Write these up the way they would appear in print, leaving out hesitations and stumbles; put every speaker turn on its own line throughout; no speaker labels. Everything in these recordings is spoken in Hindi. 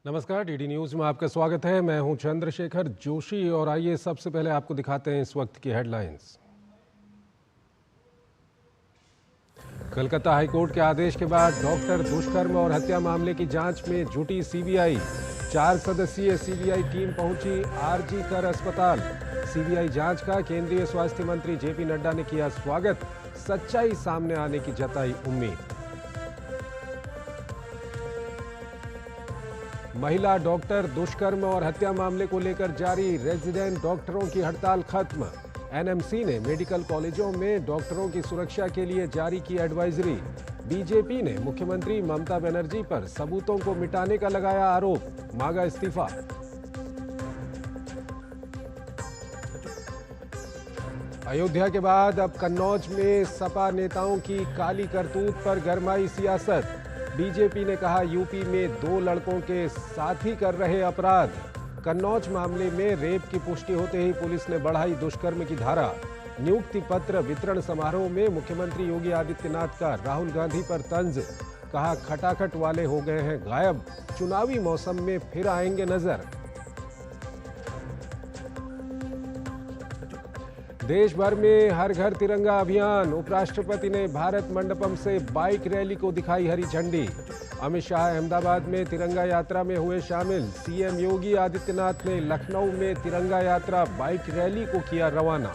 नमस्कार, डीडी न्यूज में आपका स्वागत है। मैं हूं चंद्रशेखर जोशी और आइए सबसे पहले आपको दिखाते हैं इस वक्त की हेडलाइंस। कलकत्ता हाईकोर्ट के आदेश के बाद डॉक्टर दुष्कर्म और हत्या मामले की जांच में जुटी सीबीआई। 4 सदस्यीय सीबीआई टीम पहुंची आरजी कर अस्पताल। सीबीआई जांच का केंद्रीय स्वास्थ्य मंत्री जेपी नड्डा ने किया स्वागत। सच्चाई सामने आने की जताई उम्मीद। महिला डॉक्टर दुष्कर्म और हत्या मामले को लेकर जारी रेजिडेंट डॉक्टरों की हड़ताल खत्म। एनएमसी ने मेडिकल कॉलेजों में डॉक्टरों की सुरक्षा के लिए जारी की एडवाइजरी। बीजेपी ने मुख्यमंत्री ममता बनर्जी पर सबूतों को मिटाने का लगाया आरोप, मांगा इस्तीफा। अयोध्या के बाद अब कन्नौज में सपा नेताओं की काली करतूत पर गरमाई सियासत। बीजेपी ने कहा यूपी में 2 लड़कों के साथी कर रहे अपराध। कन्नौज मामले में रेप की पुष्टि होते ही पुलिस ने बढ़ाई दुष्कर्म की धारा। नियुक्ति पत्र वितरण समारोह में मुख्यमंत्री योगी आदित्यनाथ का राहुल गांधी पर तंज, कहा खटाखट वाले हो गए हैं गायब, चुनावी मौसम में फिर आएंगे नजर। देश भर में हर घर तिरंगा अभियान। उपराष्ट्रपति ने भारत मंडपम से बाइक रैली को दिखाई हरी झंडी। अमित शाह अहमदाबाद में तिरंगा यात्रा में हुए शामिल। सीएम योगी आदित्यनाथ ने लखनऊ में तिरंगा यात्रा बाइक रैली को किया रवाना।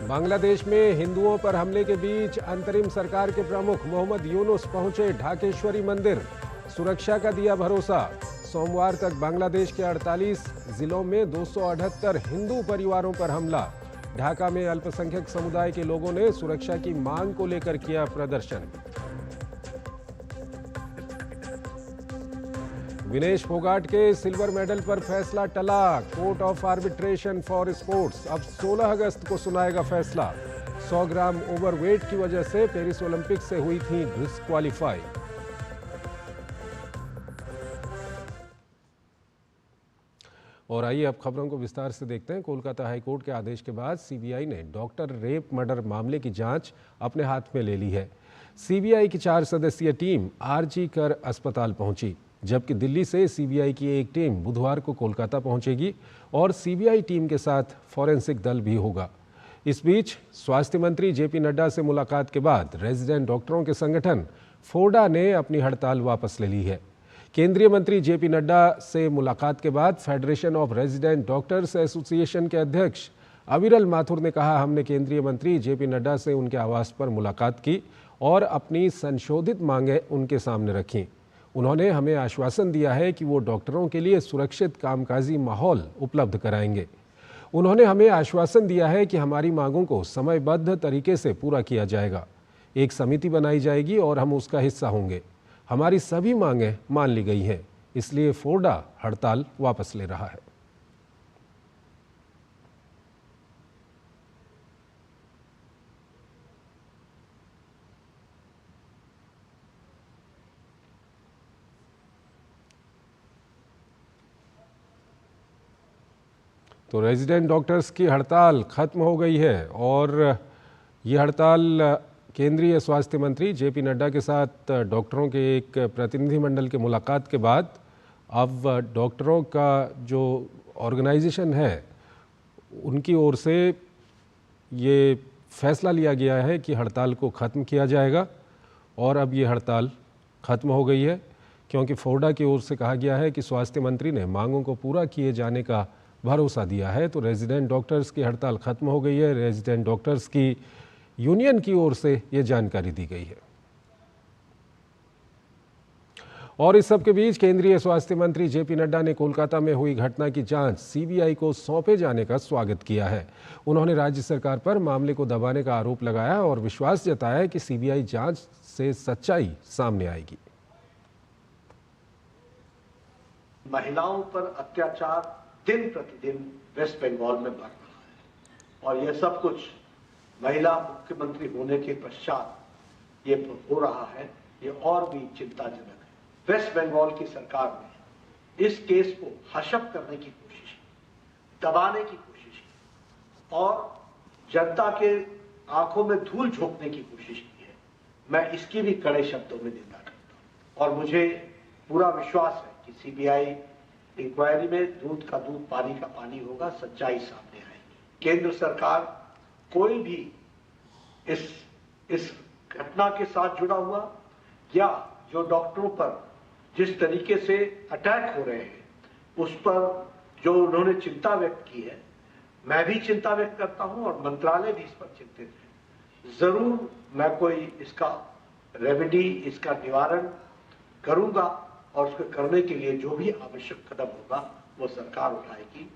बांग्लादेश में हिंदुओं पर हमले के बीच अंतरिम सरकार के प्रमुख मोहम्मद यूनुस पहुंचे ढाकेश्वरी मंदिर। सुरक्षा का दिया भरोसा। सोमवार तक बांग्लादेश के 48 जिलों में 278 हिंदू परिवारों पर हमला। ढाका में अल्पसंख्यक समुदाय के लोगों ने सुरक्षा की मांग को लेकर किया प्रदर्शन। विनेश फोगाट के सिल्वर मेडल पर फैसला टला। Court of arbitration for sports अब 16 अगस्त को सुनाएगा फैसला। 100 ग्राम ओवरवेट की वजह से पेरिस ओलंपिक से हुई थी डिस्क्वालीफाई। और आइए अब खबरों को विस्तार से देखते हैं। कोलकाता हाईकोर्ट के आदेश के बाद सीबीआई ने डॉक्टर रेप मर्डर मामले की जांच अपने हाथ में ले ली है। सीबीआई की 4 सदस्यीय टीम आरजी कर अस्पताल पहुंची, जबकि दिल्ली से सीबीआई की एक टीम बुधवार को कोलकाता पहुंचेगी और सीबीआई टीम के साथ फॉरेंसिक दल भी होगा। इस बीच स्वास्थ्य मंत्री जेपी नड्डा से मुलाकात के बाद रेजिडेंट डॉक्टरों के संगठन फोडा ने अपनी हड़ताल वापस ले ली है। केंद्रीय मंत्री जेपी नड्डा से मुलाकात के बाद federation of resident doctors association के अध्यक्ष अविरल माथुर ने कहा, हमने केंद्रीय मंत्री जेपी नड्डा से उनके आवास पर मुलाकात की और अपनी संशोधित मांगें उनके सामने रखीं। उन्होंने हमें आश्वासन दिया है कि वो डॉक्टरों के लिए सुरक्षित कामकाजी माहौल उपलब्ध कराएंगे। उन्होंने हमें आश्वासन दिया है कि हमारी मांगों को समयबद्ध तरीके से पूरा किया जाएगा। एक समिति बनाई जाएगी और हम उसका हिस्सा होंगे। हमारी सभी मांगें मान ली गई हैं, इसलिए फोडा हड़ताल वापस ले रहा है। तो रेजिडेंट डॉक्टर्स की हड़ताल खत्म हो गई है और ये हड़ताल केंद्रीय स्वास्थ्य मंत्री जेपी नड्डा के साथ डॉक्टरों के एक प्रतिनिधिमंडल के मुलाकात के बाद अब डॉक्टरों का जो ऑर्गेनाइजेशन है उनकी ओर से ये फैसला लिया गया है कि हड़ताल को ख़त्म किया जाएगा। और अब ये हड़ताल ख़त्म हो गई है क्योंकि फोडा की ओर से कहा गया है कि स्वास्थ्य मंत्री ने मांगों को पूरा किए जाने का भरोसा दिया है। तो रेजिडेंट डॉक्टर्स की हड़ताल ख़त्म हो गई है। रेजिडेंट डॉक्टर्स की यूनियन की ओर से ये जानकारी दी गई है। और इस सब के बीच केंद्रीय स्वास्थ्य मंत्री जेपी नड्डा ने कोलकाता में हुई घटना की जांच सीबीआई को सौंपे जाने का स्वागत किया है। उन्होंने राज्य सरकार पर मामले को दबाने का आरोप लगाया और विश्वास जताया कि सीबीआई जांच से सच्चाई सामने आएगी।
महिलाओं पर अत्याचार दिन प्रतिदिन वेस्ट बंगाल में बढ़ रहा है और यह सब कुछ महिला मुख्यमंत्री होने के पश्चात ये हो रहा है। ये और भी चिंताजनक है। वेस्ट बंगाल की सरकार ने इस केस को हशप करने की कोशिश की, दबाने की कोशिश की और जनता के आंखों में धूल झोंकने की कोशिश की है। मैं इसकी भी कड़े शब्दों में निंदा करता हूं और मुझे पूरा विश्वास है कि सीबीआई इंक्वायरी में दूध का दूध पानी का पानी होगा, सच्चाई सामने आएगी। केंद्र सरकार कोई भी इस घटना के साथ जुड़ा हुआ या जो डॉक्टरों पर जिस तरीके से अटैक हो रहे हैं उस पर जो उन्होंने चिंता व्यक्त की है, मैं भी चिंता व्यक्त करता हूं और मंत्रालय भी इस पर चिंतित है। जरूर मैं कोई इसका रेमेडी, इसका निवारण करूंगा और उसको करने के लिए जो भी आवश्यक कदम होगा वो सरकार उठाएगी।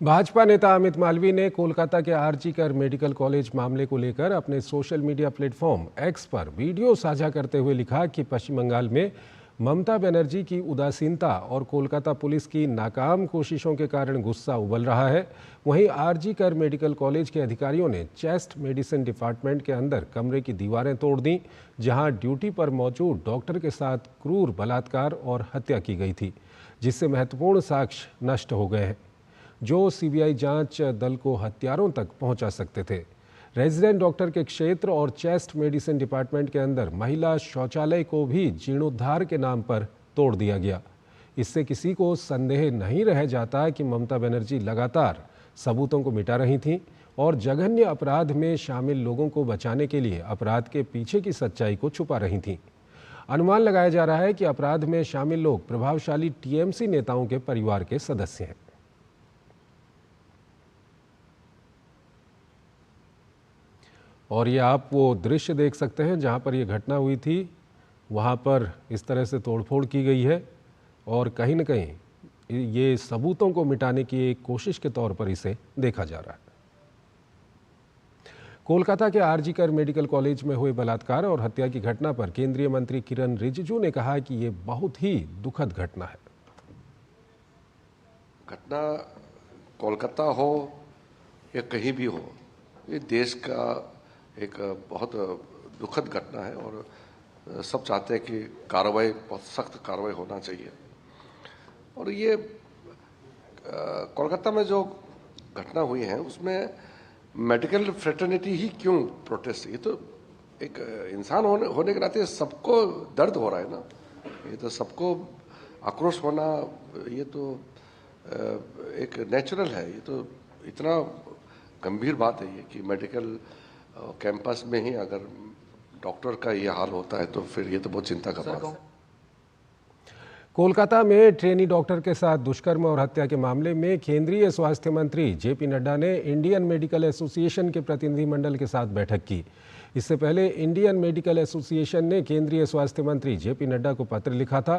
भाजपा नेता अमित मालवीय ने कोलकाता के आरजी कर मेडिकल कॉलेज मामले को लेकर अपने सोशल मीडिया प्लेटफॉर्म एक्स पर वीडियो साझा करते हुए लिखा कि पश्चिम बंगाल में ममता बनर्जी की उदासीनता और कोलकाता पुलिस की नाकाम कोशिशों के कारण गुस्सा उबल रहा है। वहीं आरजी कर मेडिकल कॉलेज के अधिकारियों ने चेस्ट मेडिसिन डिपार्टमेंट के अंदर कमरे की दीवारें तोड़ दी, जहां ड्यूटी पर मौजूद डॉक्टर के साथ क्रूर बलात्कार और हत्या की गई थी, जिससे महत्वपूर्ण साक्ष्य नष्ट हो गए हैं जो सीबीआई जांच दल को हत्यारों तक पहुंचा सकते थे। रेजिडेंट डॉक्टर के क्षेत्र और चेस्ट मेडिसिन डिपार्टमेंट के अंदर महिला शौचालय को भी जीर्णोद्धार के नाम पर तोड़ दिया गया। इससे किसी को संदेह नहीं रह जाता कि ममता बनर्जी लगातार सबूतों को मिटा रही थीं और जघन्य अपराध में शामिल लोगों को बचाने के लिए अपराध के पीछे की सच्चाई को छुपा रही थीं। अनुमान लगाया जा रहा है कि अपराध में शामिल लोग प्रभावशाली टीएमसी नेताओं के परिवार के सदस्य हैं। और ये आप वो दृश्य देख सकते हैं जहां पर ये घटना हुई थी, वहां पर इस तरह से तोड़फोड़ की गई है और कहीं न कहीं ये सबूतों को मिटाने की एक कोशिश के तौर पर इसे देखा जा रहा है। कोलकाता के आरजी कर मेडिकल कॉलेज में हुए बलात्कार और हत्या की घटना पर केंद्रीय मंत्री किरण रिजिजू ने कहा कि ये बहुत ही दुखद घटना है।
घटना कोलकाता हो या कहीं भी हो, ये देश का एक बहुत दुखद घटना है और सब चाहते हैं कि कार्रवाई, बहुत सख्त कार्रवाई होना चाहिए। और ये कोलकाता में जो घटना हुई है उसमें मेडिकल फ्रेटर्निटी ही क्यों प्रोटेस्ट? ये तो एक इंसान होने के नाते सबको दर्द हो रहा है ना, ये तो सबको आक्रोश होना, ये तो एक नेचुरल है। ये तो इतना गंभीर बात है ये कि मेडिकल कैंपस में ही अगर डॉक्टर का ये हाल होता है तो फिर ये तो बहुत चिंता का बात है।
कोलकाता में ट्रेनी डॉक्टर के साथ दुष्कर्म और हत्या के मामले में केंद्रीय स्वास्थ्य मंत्री जेपी नड्डा ने इंडियन मेडिकल एसोसिएशन के प्रतिनिधिमंडल के साथ बैठक की। इससे पहले इंडियन मेडिकल एसोसिएशन ने केंद्रीय स्वास्थ्य मंत्री जेपी नड्डा को पत्र लिखा था।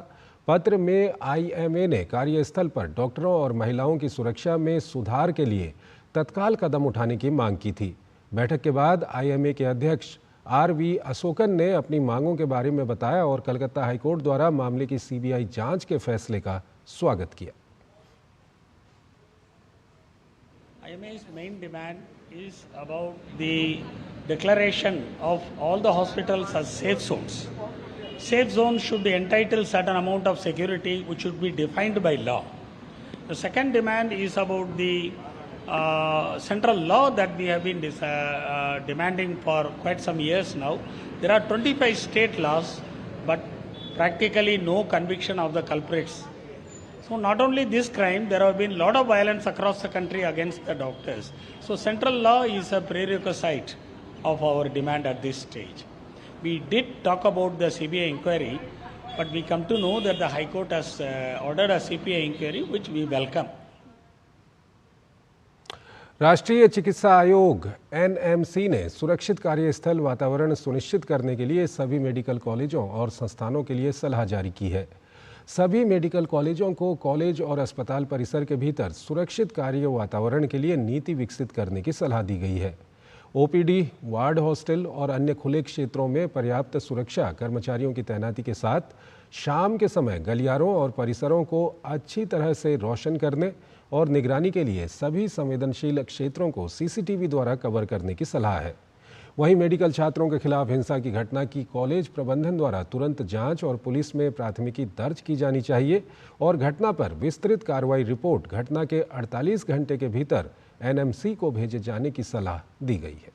पत्र में आईएमए ने कार्यस्थल पर डॉक्टरों और महिलाओं की सुरक्षा में सुधार के लिए तत्काल कदम उठाने की मांग की थी। बैठक के बाद आईएमए के अध्यक्ष आरवी अशोकन ने अपनी मांगों के बारे में बताया और कलकत्ता हाईकोर्ट द्वारा मामले की सीबीआई जांच के फैसले का स्वागत किया।
IMA's main demand is about the declaration of all the hospitals as safe zones. Safe zones should entitle certain amount of security which should be defined by law. The second demand is about the central law that we have been demanding for quite some years now. There are 25 state laws, but practically no conviction of the culprits. So not only this crime, there have been a lot of violence across the country against the doctors. So central law is a prerequisite of our demand at this stage. We did talk about the CBI inquiry, but we come to know that the High Court has ordered a CBI inquiry, which we welcome.
राष्ट्रीय चिकित्सा आयोग एनएमसी ने सुरक्षित कार्यस्थल वातावरण सुनिश्चित करने के लिए सभी मेडिकल कॉलेजों और संस्थानों के लिए सलाह जारी की है। सभी मेडिकल कॉलेजों को कॉलेज और अस्पताल परिसर के भीतर सुरक्षित कार्य वातावरण के लिए नीति विकसित करने की सलाह दी गई है। ओपीडी, वार्ड, हॉस्टल और अन्य खुले क्षेत्रों में पर्याप्त सुरक्षा कर्मचारियों की तैनाती के साथ शाम के समय गलियारों और परिसरों को अच्छी तरह से रोशन करने और निगरानी के लिए सभी संवेदनशील क्षेत्रों को सीसीटीवी द्वारा कवर करने की सलाह है। वहीं मेडिकल छात्रों के खिलाफ हिंसा की घटना की कॉलेज प्रबंधन द्वारा तुरंत जांच और पुलिस में प्राथमिकी दर्ज की जानी चाहिए और घटना पर विस्तृत कार्रवाई रिपोर्ट घटना के 48 घंटे के भीतर एनएमसी को भेजे जाने की सलाह दी गई है।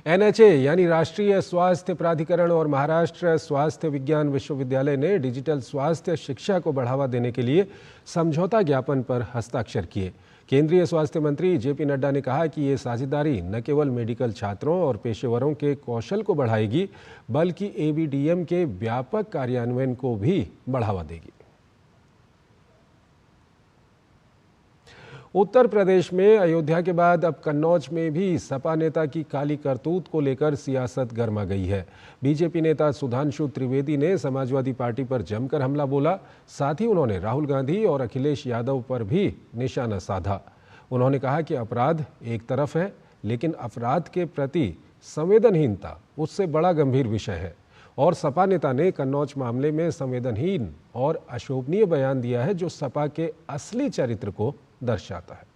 NHA यानी राष्ट्रीय स्वास्थ्य प्राधिकरण और महाराष्ट्र स्वास्थ्य विज्ञान विश्वविद्यालय ने डिजिटल स्वास्थ्य शिक्षा को बढ़ावा देने के लिए समझौता ज्ञापन पर हस्ताक्षर किए। केंद्रीय स्वास्थ्य मंत्री JP नड्डा ने कहा कि ये साझेदारी न केवल मेडिकल छात्रों और पेशेवरों के कौशल को बढ़ाएगी बल्कि ABDM के व्यापक कार्यान्वयन को भी बढ़ावा देगी। उत्तर प्रदेश में अयोध्या के बाद अब कन्नौज में भी सपा नेता की काली करतूत को लेकर सियासत गर्मा गई है। बीजेपी नेता सुधांशु त्रिवेदी ने समाजवादी पार्टी पर जमकर हमला बोला। साथ ही उन्होंने राहुल गांधी और अखिलेश यादव पर भी निशाना साधा। उन्होंने कहा कि अपराध एक तरफ है, लेकिन अपराध के प्रति संवेदनहीनता उससे बड़ा गंभीर विषय है। और सपा नेता ने कन्नौज मामले में संवेदनहीन और अशोभनीय बयान दिया है, जो सपा के असली चरित्र को दर्शाता है।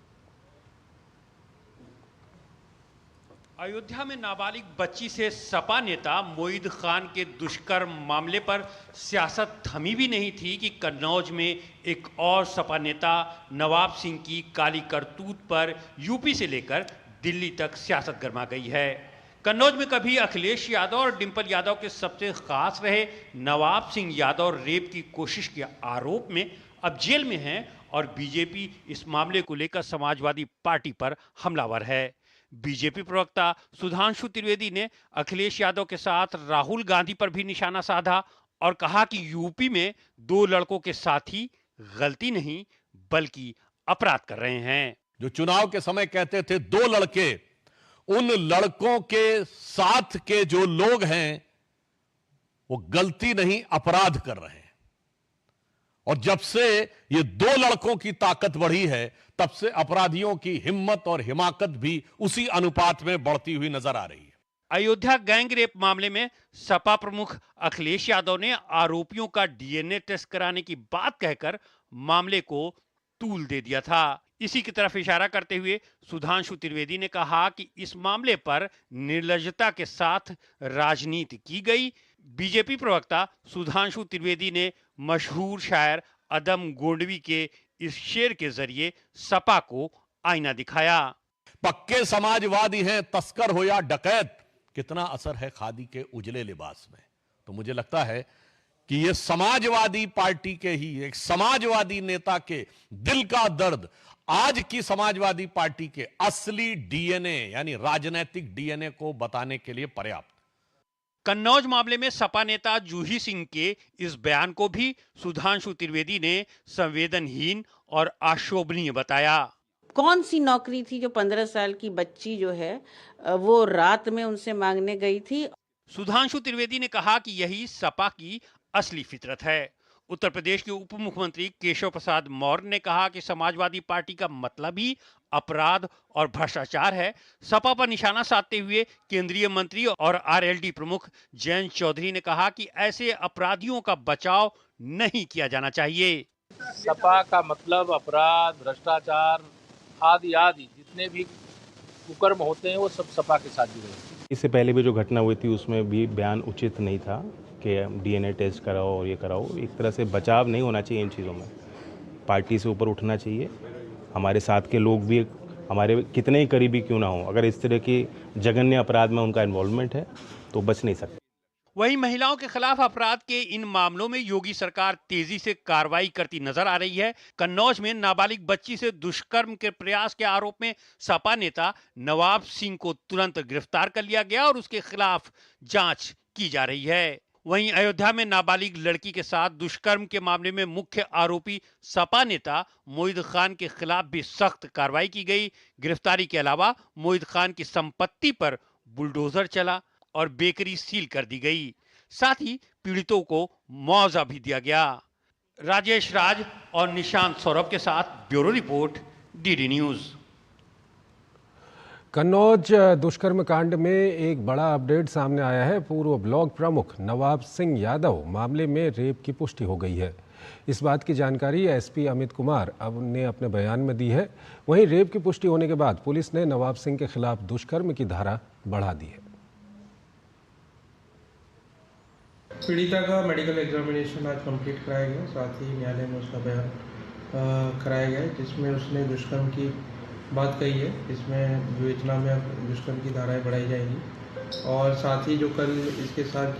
अयोध्या में नाबालिग बच्ची से सपा नेता मोईद खान के दुष्कर्म मामले पर सियासत थमी भी नहीं थी कि कन्नौज में एक और सपा नेता नवाब सिंह की काली करतूत पर यूपी से लेकर दिल्ली तक सियासत गर्मा गई है। कन्नौज में कभी अखिलेश यादव और डिंपल यादव के सबसे खास रहे नवाब सिंह यादव रेप की कोशिश के आरोप में अब जेल में हैं और बीजेपी इस मामले को लेकर समाजवादी पार्टी पर हमलावर है। बीजेपी प्रवक्ता सुधांशु त्रिवेदी ने अखिलेश यादव के साथ राहुल गांधी पर भी निशाना साधा और कहा कि यूपी में 2 लड़कों के साथी गलती नहीं बल्कि अपराध कर रहे हैं।
जो चुनाव के समय कहते थे 2 लड़के, उन लड़कों के साथ के जो लोग हैं वो गलती नहीं अपराध कर रहे हैं। और जब से ये 2 लड़कों की ताकत बढ़ी है, तब से अपराधियों की हिम्मत और हिमाकत भी उसी अनुपात में बढ़ती हुई नजर आ रही है।
अयोध्या गैंग रेप मामले में सपा प्रमुख अखिलेश यादव ने आरोपियों का DNA टेस्ट कराने की बात कहकर मामले को तूल दे दिया था। इसी की तरफ इशारा करते हुए सुधांशु त्रिवेदी ने कहा कि इस मामले पर निर्लज्जता के साथ राजनीति की गई। बीजेपी प्रवक्ता सुधांशु त्रिवेदी ने मशहूर शायर अदम गोंडवी के इस शेर के जरिए सपा को आईना दिखाया।
पक्के समाजवादी हैं तस्कर हो या डकैत, कितना असर है खादी के उजले लिबास में। तो मुझे लगता है कि ये समाजवादी पार्टी के ही एक समाजवादी नेता के दिल का दर्द आज की समाजवादी पार्टी के असली DNA यानी राजनीतिक DNA को बताने के लिए पर्याप्त।
कन्नौज मामले में सपा नेता जूही सिंह के इस बयान को भी सुधांशु त्रिवेदी ने संवेदनहीन और अशोभनीय बताया।
कौन सी नौकरी थी जो 15 साल की बच्ची जो है वो रात में उनसे मांगने गई थी।
सुधांशु त्रिवेदी ने कहा कि यही सपा की असली फितरत है। उत्तर प्रदेश के उप मुख्यमंत्री केशव प्रसाद मौर्य ने कहा कि समाजवादी पार्टी का मतलब ही अपराध और भ्रष्टाचार है। सपा पर निशाना साधते हुए केंद्रीय मंत्री और RLD प्रमुख जयंत चौधरी ने कहा कि ऐसे अपराधियों का बचाव नहीं किया जाना चाहिए।
सपा का मतलब अपराध, भ्रष्टाचार आदि आदि जितने भी कुकर्म होते हैं वो सब सपा के साथ जुड़े हैं।
इससे पहले भी जो घटना हुई थी उसमें भी बयान उचित नहीं था कि DNA टेस्ट कराओ और ये कराओ। एक तरह से बचाव नहीं होना चाहिए इन चीज़ों में, पार्टी से ऊपर उठना चाहिए। हमारे साथ के लोग भी हमारे कितने ही करीबी क्यों ना हो, अगर इस तरह की जघन्य अपराध में उनका इन्वॉल्वमेंट है तो बच नहीं सकते।
वहीं महिलाओं के खिलाफ अपराध के इन मामलों में योगी सरकार तेजी से कार्रवाई करती नजर आ रही है। कन्नौज में नाबालिग बच्ची से दुष्कर्म के प्रयास के आरोप में सपा नेता नवाब सिंह को तुरंत गिरफ्तार कर लिया गया और उसके खिलाफ जांच की जा रही है। वहीं अयोध्या में नाबालिग लड़की के साथ दुष्कर्म के मामले में मुख्य आरोपी सपा नेता मोईद खान के खिलाफ भी सख्त कार्रवाई की गई। गिरफ्तारी के अलावा मोईद खान की संपत्ति पर बुलडोजर चला और बेकरी सील कर दी गई। साथ ही पीड़ितों को मुआवजा भी दिया गया। राजेश राज और निशांत सौरभ के साथ bureau report, DD news.
Kannauj दुष्कर्म कांड में एक बड़ा अपडेट सामने आया है। पूर्व ब्लॉक प्रमुख नवाब सिंह यादव मामले में रेप की पुष्टि हो गई है। इस बात की जानकारी SP अमित कुमार ने अपने बयान में दी है। वहीं रेप की पुष्टि होने के बाद पुलिस ने नवाब सिंह के खिलाफ दुष्कर्म की धारा बढ़ा दी है।
पीड़िता का मेडिकल एग्जामिनेशन आज कंप्लीट कराया गया, साथ ही न्यायालय में उसका बयान कराया गया, जिसमें उसने दुष्कर्म की बात कही है। इसमें विवेचना में दुष्कर्म की धाराएं बढ़ाई जाएंगी और साथ ही जो कल इसके साथ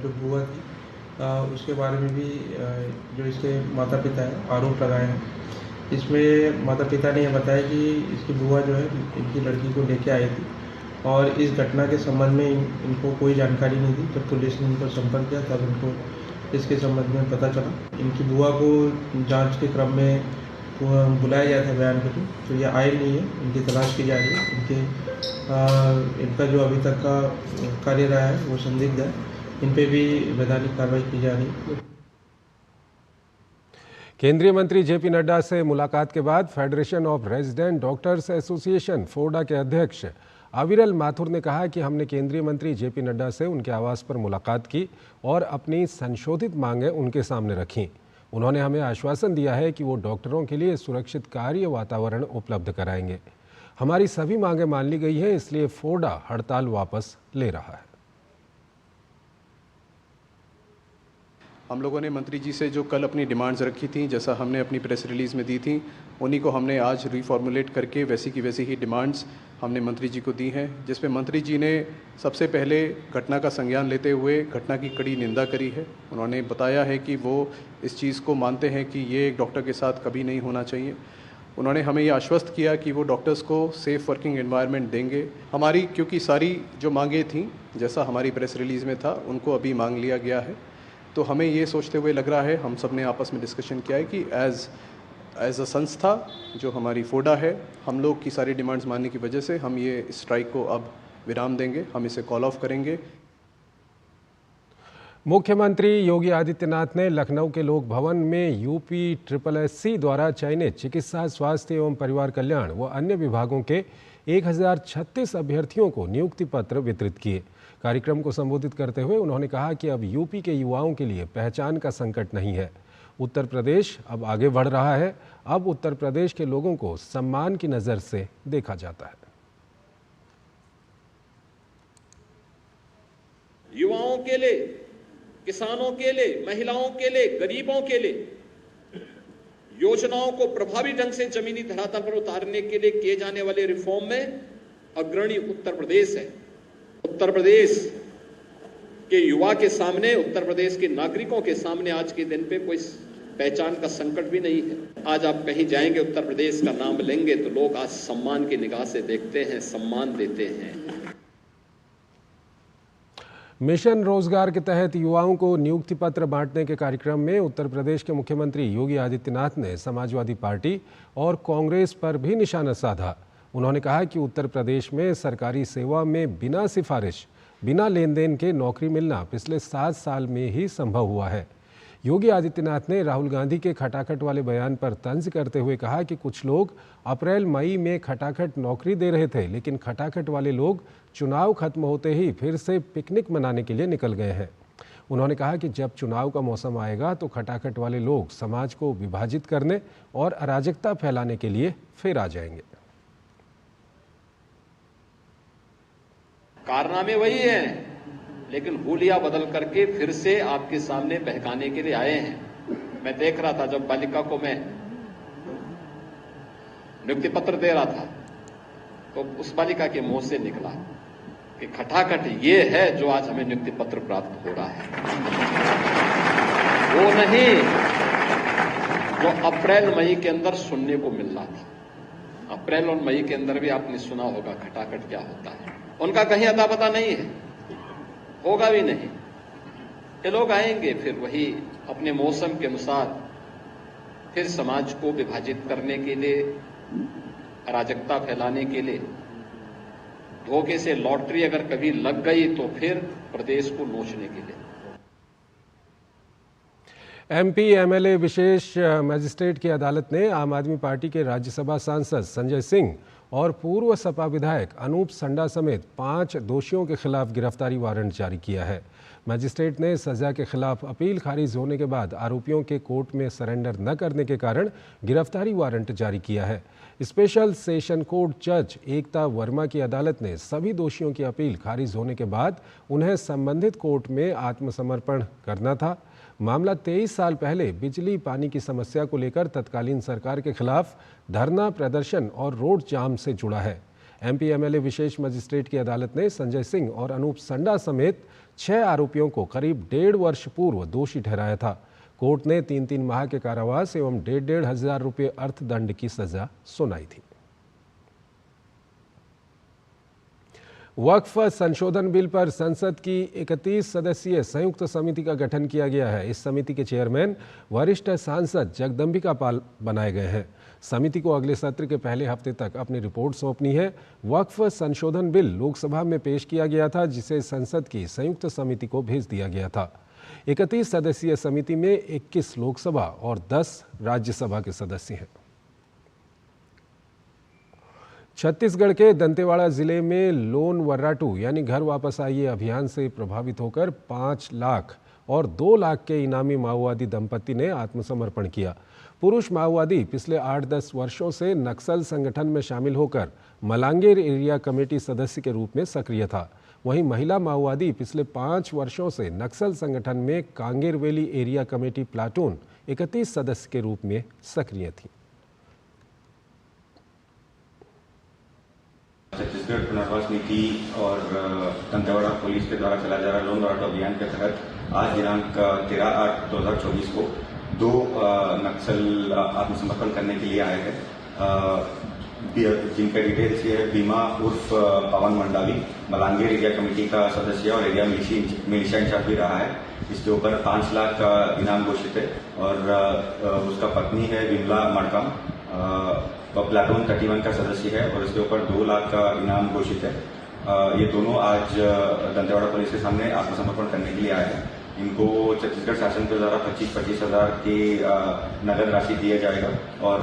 जो बुआ थी उसके बारे में भी जो इसके माता पिता हैं आरोप लगाए हैं। इसमें माता पिता ने यह बताया कि इसकी बुआ जो है इनकी लड़की को लेके आई थी और इस घटना के संबंध में इनको कोई जानकारी नहीं थी। जब पुलिस ने इनको संपर्क किया तब इनको इसके संबंध में पता चला। इनकी बुआ को जांच के क्रम में बुलाया गया था बयान के लिए, तो ये आए नहीं है, इनकी तलाश की जा रही है। इनका जो अभी तक का कार्य रहा है वो संदिग्ध है, इन पे भी वैधानिक कार्रवाई की जा रही है।
केंद्रीय मंत्री जेपी नड्डा से मुलाकात के बाद federation of resident doctors association फोडा के अध्यक्ष अविरल माथुर ने कहा कि हमने केंद्रीय मंत्री जेपी नड्डा से उनके आवास पर मुलाकात की और अपनी संशोधित मांगें उनके सामने रखीं। उन्होंने हमें आश्वासन दिया है कि वो डॉक्टरों के लिए सुरक्षित कार्य वातावरण उपलब्ध कराएंगे। हमारी सभी मांगें मान ली गई हैं, इसलिए फोडा हड़ताल वापस ले रहा है।
हम लोगों ने मंत्री जी से जो कल अपनी डिमांड्स रखी थी, जैसा हमने अपनी प्रेस रिलीज़ में दी थी, उन्हीं को हमने आज रिफॉर्मुलेट करके वैसी की वैसी ही डिमांड्स हमने मंत्री जी को दी हैं, जिसमें मंत्री जी ने सबसे पहले घटना का संज्ञान लेते हुए घटना की कड़ी निंदा करी है। उन्होंने बताया है कि वो इस चीज़ को मानते हैं कि ये एक डॉक्टर के साथ कभी नहीं होना चाहिए। उन्होंने हमें ये आश्वस्त किया कि वो डॉक्टर्स को सेफ़ वर्किंग एनवायरनमेंट देंगे। हमारी क्योंकि सारी जो मांगें थीं, जैसा हमारी प्रेस रिलीज़ में था, उनको अभी मांग लिया गया है। तो हमें ये सोचते हुए लग रहा है, हम सब ने आपस में डिस्कशन किया है कि एज अ संस्था जो हमारी फोडा है, हम लोग की सारी डिमांड्स मानने की वजह से हम ये स्ट्राइक को अब विराम देंगे, हम इसे कॉल ऑफ करेंगे।
मुख्यमंत्री योगी आदित्यनाथ ने लखनऊ के लोक भवन में UPSSC द्वारा चयनित चिकित्सा, स्वास्थ्य एवं परिवार कल्याण व अन्य विभागों के 1036 अभ्यर्थियों को नियुक्ति पत्र वितरित किए। कार्यक्रम को संबोधित करते हुए उन्होंने कहा कि अब यूपी के युवाओं के लिए पहचान का संकट नहीं है। उत्तर प्रदेश अब आगे बढ़ रहा है। अब उत्तर प्रदेश के लोगों को सम्मान की नज़र से देखा जाता है।
युवाओं के लिए, किसानों के लिए, महिलाओं के लिए, गरीबों के लिए योजनाओं को प्रभावी ढंग से जमीनी धरातल पर उतारने के लिए किए जाने वाले रिफॉर्म में अग्रणी उत्तर प्रदेश है। उत्तर प्रदेश के युवा के सामने, उत्तर प्रदेश के नागरिकों के सामने आज के दिन पे कोई पहचान का संकट भी नहीं है। आज आप कहीं जाएंगे, उत्तर प्रदेश का नाम लेंगे तो लोग आज सम्मान की निगाह से देखते हैं, सम्मान देते हैं।
मिशन रोजगार के तहत युवाओं को नियुक्ति पत्र बांटने के कार्यक्रम में उत्तर प्रदेश के मुख्यमंत्री योगी आदित्यनाथ ने समाजवादी पार्टी और कांग्रेस पर भी निशाना साधा। उन्होंने कहा कि उत्तर प्रदेश में सरकारी सेवा में बिना सिफारिश, बिना लेन देन के नौकरी मिलना पिछले 7 साल में ही संभव हुआ है। योगी आदित्यनाथ ने राहुल गांधी के खटाखट वाले बयान पर तंज करते हुए कहा कि कुछ लोग अप्रैल मई में खटाखट नौकरी दे रहे थे, लेकिन खटाखट वाले लोग चुनाव खत्म होते ही फिर से पिकनिक मनाने के लिए निकल गए हैं। उन्होंने कहा कि जब चुनाव का मौसम आएगा तो खटाखट वाले लोग समाज को विभाजित करने और अराजकता फैलाने के लिए फिर आ जाएंगे।
कारनामे वही हैं, लेकिन हुलिया बदल करके फिर से आपके सामने बहकाने के लिए आए हैं। मैं देख रहा था जब बालिका को मैं नियुक्ति पत्र दे रहा था तो उस बालिका के मुंह से निकला कि खटाखट ये है जो आज हमें नियुक्ति पत्र प्राप्त हो रहा है, वो नहीं जो अप्रैल मई के अंदर सुनने को मिल रहा था। अप्रैल और मई के अंदर भी आपने सुना होगा खटाखट क्या होता है। उनका कहीं अता पता नहीं है, होगा भी नहीं। ये लोग आएंगे फिर वही अपने मौसम के अनुसार फिर समाज को विभाजित करने के लिए, अराजकता फैलाने के लिए। धोखे से लॉटरी अगर कभी लग गई तो फिर प्रदेश को नोचने के लिए।
MP MLA विशेष मजिस्ट्रेट की अदालत ने आम आदमी पार्टी के राज्यसभा सांसद संजय सिंह और पूर्व सपा विधायक अनूप संडा समेत 5 दोषियों के खिलाफ गिरफ्तारी वारंट जारी किया है। मजिस्ट्रेट ने सजा के खिलाफ अपील खारिज होने के बाद आरोपियों के कोर्ट में सरेंडर न करने के कारण गिरफ्तारी वारंट जारी किया है। स्पेशल सेशन कोर्ट जज एकता वर्मा की अदालत ने सभी दोषियों की अपील खारिज होने के बाद उन्हें संबंधित कोर्ट में आत्मसमर्पण करना था। मामला 23 साल पहले बिजली पानी की समस्या को लेकर तत्कालीन सरकार के खिलाफ धरना प्रदर्शन और रोड जाम से जुड़ा है। एमपी एमएलए विशेष मजिस्ट्रेट की अदालत ने संजय सिंह और अनूप संडा समेत 6 आरोपियों को करीब 1.5 वर्ष पूर्व दोषी ठहराया था। कोर्ट ने 3-3 माह के कारावास एवं 1.5 हजार रुपये अर्थदंड की सजा सुनाई थी। वक्फ संशोधन बिल पर संसद की 31 सदस्यीय संयुक्त समिति का गठन किया गया है। इस समिति के चेयरमैन वरिष्ठ सांसद जगदम्बिका पाल बनाए गए हैं। समिति को अगले सत्र के पहले हफ्ते तक अपनी रिपोर्ट सौंपनी है। वक्फ संशोधन बिल लोकसभा में पेश किया गया था, जिसे संसद की संयुक्त समिति को भेज दिया गया था। 31 सदस्यीय समिति में 21 लोकसभा और 10 राज्यसभा के सदस्य हैं। छत्तीसगढ़ के दंतेवाड़ा जिले में लोन वर्राटू यानी घर वापस आइए अभियान से प्रभावित होकर 5 लाख और 2 लाख के इनामी माओवादी दंपति ने आत्मसमर्पण किया। पुरुष माओवादी पिछले 8-10 वर्षों से नक्सल संगठन में शामिल होकर मलांगीर एरिया कमेटी सदस्य के रूप में सक्रिय था। वहीं महिला माओवादी पिछले 5 वर्षों से नक्सल संगठन में कांगेरवेली एरिया कमेटी प्लाटून 31 सदस्य के रूप में सक्रिय थी।
छत्तीसगढ़ पुनर्वास नीति और दंतेवाड़ा पुलिस के द्वारा चलाया जा रहा लोन वर्राटू अभियान के तहत आज दिनांक 13/8/2024 को 2 नक्सल आत्मसमर्पण करने के लिए आए हैं, जिनका डिटेल्स ये है। बीमा उर्फ पवन मंडावी मलांगीर एरिया कमेटी का सदस्य और एरिया मिलिशिया इंचार्ज भी रहा है। इसके ऊपर 5 लाख का इनाम घोषित है और उसका पत्नी है विमला मड़काम, प्लाटून 31 का सदस्य है और इसके ऊपर 2 लाख का इनाम घोषित है। ये दोनों आज दंतेवाड़ा पुलिस के सामने आत्मसमर्पण करने के लिए आए हैं। इनको छत्तीसगढ़ शासन के द्वारा 25-25 हजार की नगद राशि दिया जाएगा और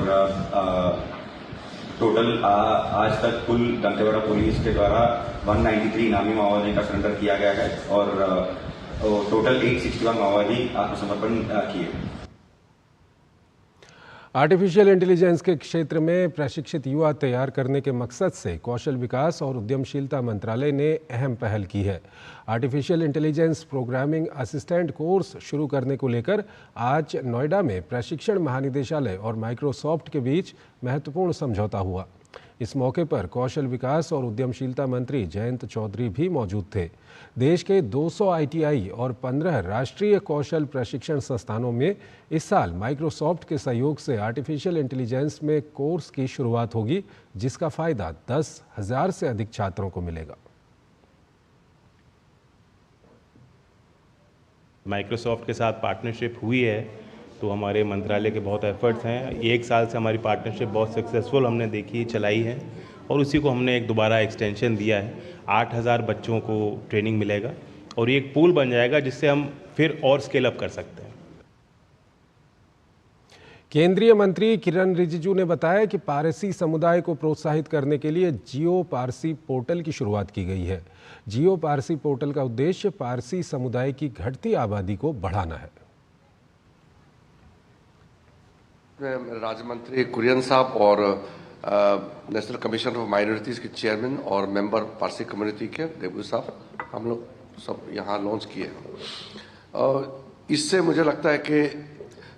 टोटल आज तक कुल दंतेवाड़ा पुलिस के द्वारा 193 इनामी माओवादी का सरेंडर किया गया है और टोटल 861 माओवादी आत्मसमर्पण किए।
आर्टिफिशियल इंटेलिजेंस के क्षेत्र में प्रशिक्षित युवा तैयार करने के मकसद से कौशल विकास और उद्यमशीलता मंत्रालय ने अहम पहल की है। Artificial intelligence programming assistant course शुरू करने को लेकर आज नोएडा में प्रशिक्षण महानिदेशालय और माइक्रोसॉफ्ट के बीच महत्वपूर्ण समझौता हुआ। इस मौके पर कौशल विकास और उद्यमशीलता मंत्री जयंत चौधरी भी मौजूद थे। देश के 200 आईटीआई और 15 राष्ट्रीय कौशल प्रशिक्षण संस्थानों में इस साल माइक्रोसॉफ्ट के सहयोग से आर्टिफिशियल इंटेलिजेंस में कोर्स की शुरुआत होगी, जिसका फायदा 10,000 से अधिक छात्रों को मिलेगा।
माइक्रोसॉफ्ट के साथ पार्टनरशिप हुई है तो हमारे मंत्रालय के बहुत एफर्ट्स हैं। 1 साल से हमारी पार्टनरशिप बहुत सक्सेसफुल हमने देखी चलाई है और उसी को हमने एक दोबारा एक्सटेंशन दिया है। 8,000 बच्चों को ट्रेनिंग मिलेगा और ये एक पूल बन जाएगा जिससे हम फिर और स्केल अप कर सकते हैं।
केंद्रीय मंत्री किरण रिजिजू ने बताया कि पारसी समुदाय को प्रोत्साहित करने के लिए जियो पारसी पोर्टल की शुरुआत की गई है। जियो पारसी पोर्टल का उद्देश्य पारसी समुदाय की घटती आबादी को बढ़ाना है।
राज्य मंत्री कुरियन साहब और नेशनल कमीशन ऑफ माइनॉरिटीज़ के चेयरमैन और मेंबर पारसी कम्युनिटी के देवू साहब, हम लोग सब यहाँ लॉन्च किए। इससे मुझे लगता है कि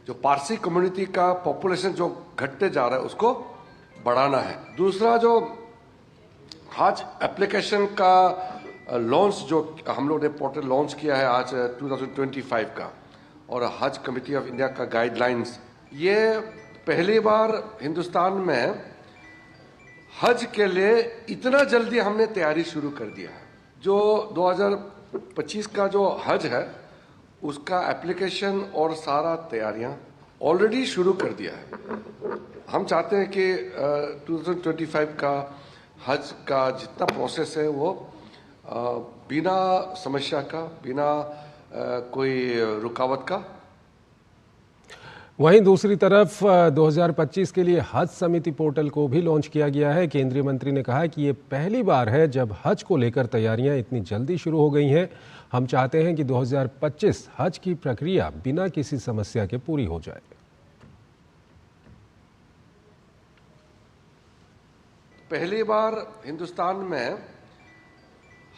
जो पारसी कम्युनिटी का पॉपुलेशन जो घटते जा रहा है उसको बढ़ाना है। दूसरा, जो हज एप्लीकेशन का लॉन्च जो हम लोग ने पोर्टल लॉन्च किया है आज 2025 का, और हज कमेटी ऑफ इंडिया का गाइडलाइंस, ये पहली बार हिंदुस्तान में हज के लिए इतना जल्दी हमने तैयारी शुरू कर दिया है। जो 2025 का जो हज है उसका एप्लीकेशन और सारा तैयारियां ऑलरेडी शुरू कर दिया है। हम चाहते हैं कि 2025 का हज का जितना प्रोसेस है वो बिना समस्या का, बिना कोई रुकावट का।
वहीं दूसरी तरफ 2025 के लिए हज समिति पोर्टल को भी लॉन्च किया गया है। केंद्रीय मंत्री ने कहा कि ये पहली बार है जब हज को लेकर तैयारियां इतनी जल्दी शुरू हो गई हैं। हम चाहते हैं कि 2025 हज की प्रक्रिया बिना किसी समस्या के पूरी हो जाए।
पहली बार हिंदुस्तान में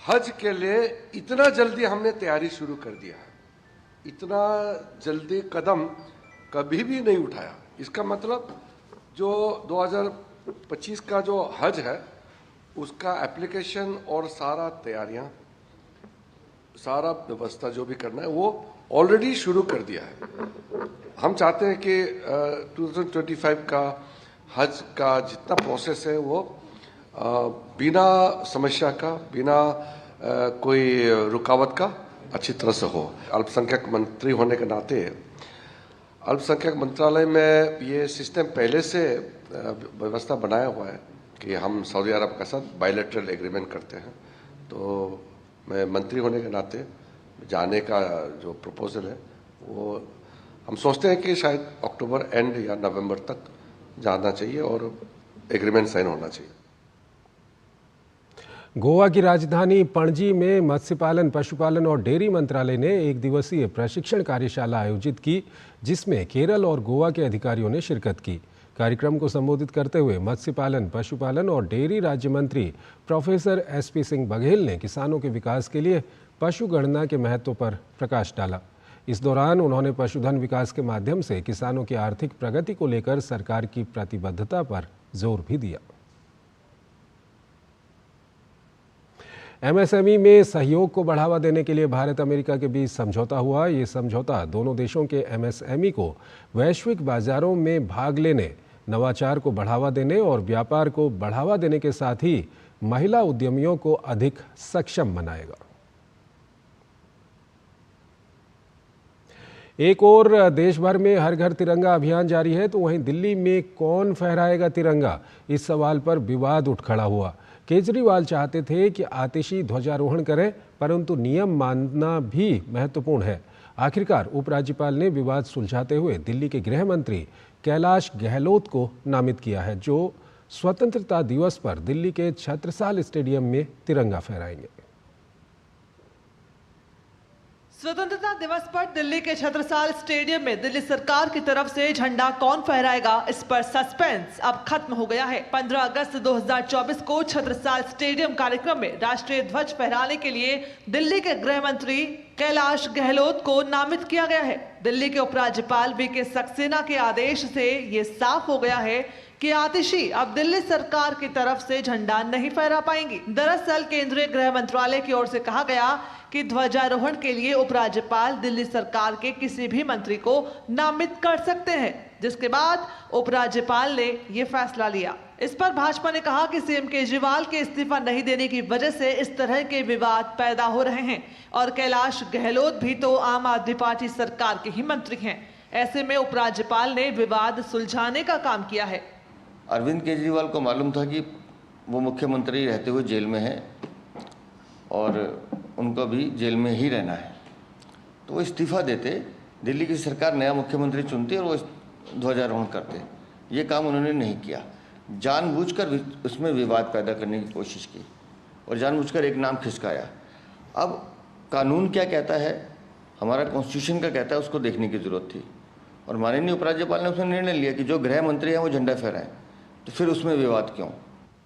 हज के लिए इतना जल्दी हमने तैयारी शुरू कर दिया है। इतना जल्दी कदम कभी भी नहीं उठाया। इसका मतलब जो 2025 का जो हज है उसका एप्लीकेशन और सारा तैयारियां, सारा व्यवस्था जो भी करना है वो ऑलरेडी शुरू कर दिया है। हम चाहते हैं कि 2025 का हज का जितना प्रोसेस है वो बिना समस्या का, बिना कोई रुकावट का अच्छी तरह से हो। अल्पसंख्यक मंत्री होने के नाते अल्पसंख्यक मंत्रालय में ये सिस्टम पहले से व्यवस्था बनाया हुआ है कि हम सऊदी अरब के साथ बायलैटरल एग्रीमेंट करते हैं। तो मैं मंत्री होने के नाते जाने का जो प्रपोजल है वो हम सोचते हैं कि शायद अक्टूबर एंड या नवंबर तक जाना चाहिए और एग्रीमेंट साइन होना चाहिए।
गोवा की राजधानी पणजी में मत्स्य पालन, पशुपालन और डेयरी मंत्रालय ने एक दिवसीय प्रशिक्षण कार्यशाला आयोजित की, जिसमें केरल और गोवा के अधिकारियों ने शिरकत की। कार्यक्रम को संबोधित करते हुए मत्स्य पालन, पशुपालन और डेयरी राज्य मंत्री प्रोफेसर SP सिंह बघेल ने किसानों के विकास के लिए पशु गणना के महत्व पर प्रकाश डाला। इस दौरान उन्होंने पशुधन विकास के माध्यम से किसानों की आर्थिक प्रगति को लेकर सरकार की प्रतिबद्धता पर जोर भी दिया। MSME में सहयोग को बढ़ावा देने के लिए भारत अमेरिका के बीच समझौता हुआ। ये समझौता दोनों देशों के MSME को वैश्विक बाजारों में भाग लेने, नवाचार को बढ़ावा देने और व्यापार को बढ़ावा देने के साथ ही महिला उद्यमियों को अधिक सक्षम बनाएगा। एक और देश भर में हर घर तिरंगा अभियान जारी है, तो वहीं दिल्ली में कौन फहराएगा तिरंगा, इस सवाल पर विवाद उठ खड़ा हुआ। केजरीवाल चाहते थे कि आतिशी ध्वजारोहण करें, परंतु नियम मानना भी महत्वपूर्ण है। आखिरकार उपराज्यपाल ने विवाद सुलझाते हुए दिल्ली के गृह मंत्री कैलाश गहलोत को नामित किया है, जो स्वतंत्रता दिवस पर दिल्ली के छत्रसाल स्टेडियम में तिरंगा फहराएंगे।
स्वतंत्रता दिवस पर दिल्ली के छत्रसाल स्टेडियम में दिल्ली सरकार की तरफ से झंडा कौन फहराएगा, इस पर सस्पेंस अब खत्म हो गया है। 15 अगस्त 2024 को छत्रसाल स्टेडियम कार्यक्रम में राष्ट्रीय ध्वज फहराने के लिए दिल्ली के गृह मंत्री कैलाश गहलोत को नामित किया गया है। दिल्ली के उपराज्यपाल VK सक्सेना के आदेश से ये साफ हो गया है कि आतिशी अब दिल्ली सरकार की तरफ से झंडा नहीं फहरा पाएंगी। दरअसल केंद्रीय गृह मंत्रालय की ओर से कहा गया कि ध्वजारोहण के लिए उपराज्यपाल दिल्ली सरकार के किसी भी मंत्री को नामित कर सकते हैं, जिसके बाद उपराज्यपाल ने ये फैसला लिया। इस पर भाजपा ने कहा कि CM केजरीवाल के इस्तीफा नहीं देने की वजह से इस तरह के विवाद पैदा हो रहे हैं और कैलाश गहलोत भी तो आम आदमी पार्टी सरकार के ही मंत्री हैं। ऐसे में उपराज्यपाल ने विवाद सुलझाने का काम किया है।
अरविंद केजरीवाल को मालूम था कि वो मुख्यमंत्री रहते हुए जेल में है और उनको भी जेल में ही रहना है, तो वो इस्तीफा देते, दिल्ली की सरकार नया मुख्यमंत्री चुनती और वो ध्वजारोहण करते। ये काम उन्होंने नहीं किया, जानबूझकर उसमें विवाद पैदा करने की कोशिश की और जानबूझकर एक नाम खिसकाया। अब कानून क्या कहता है, हमारा कॉन्स्टिट्यूशन क्या कहता है, उसको देखने की जरूरत थी और माननीय उपराज्यपाल ने उसमें निर्णय लिया कि जो गृह मंत्री हैं वो झंडा फहराएं, तो फिर उसमें विवाद क्यों।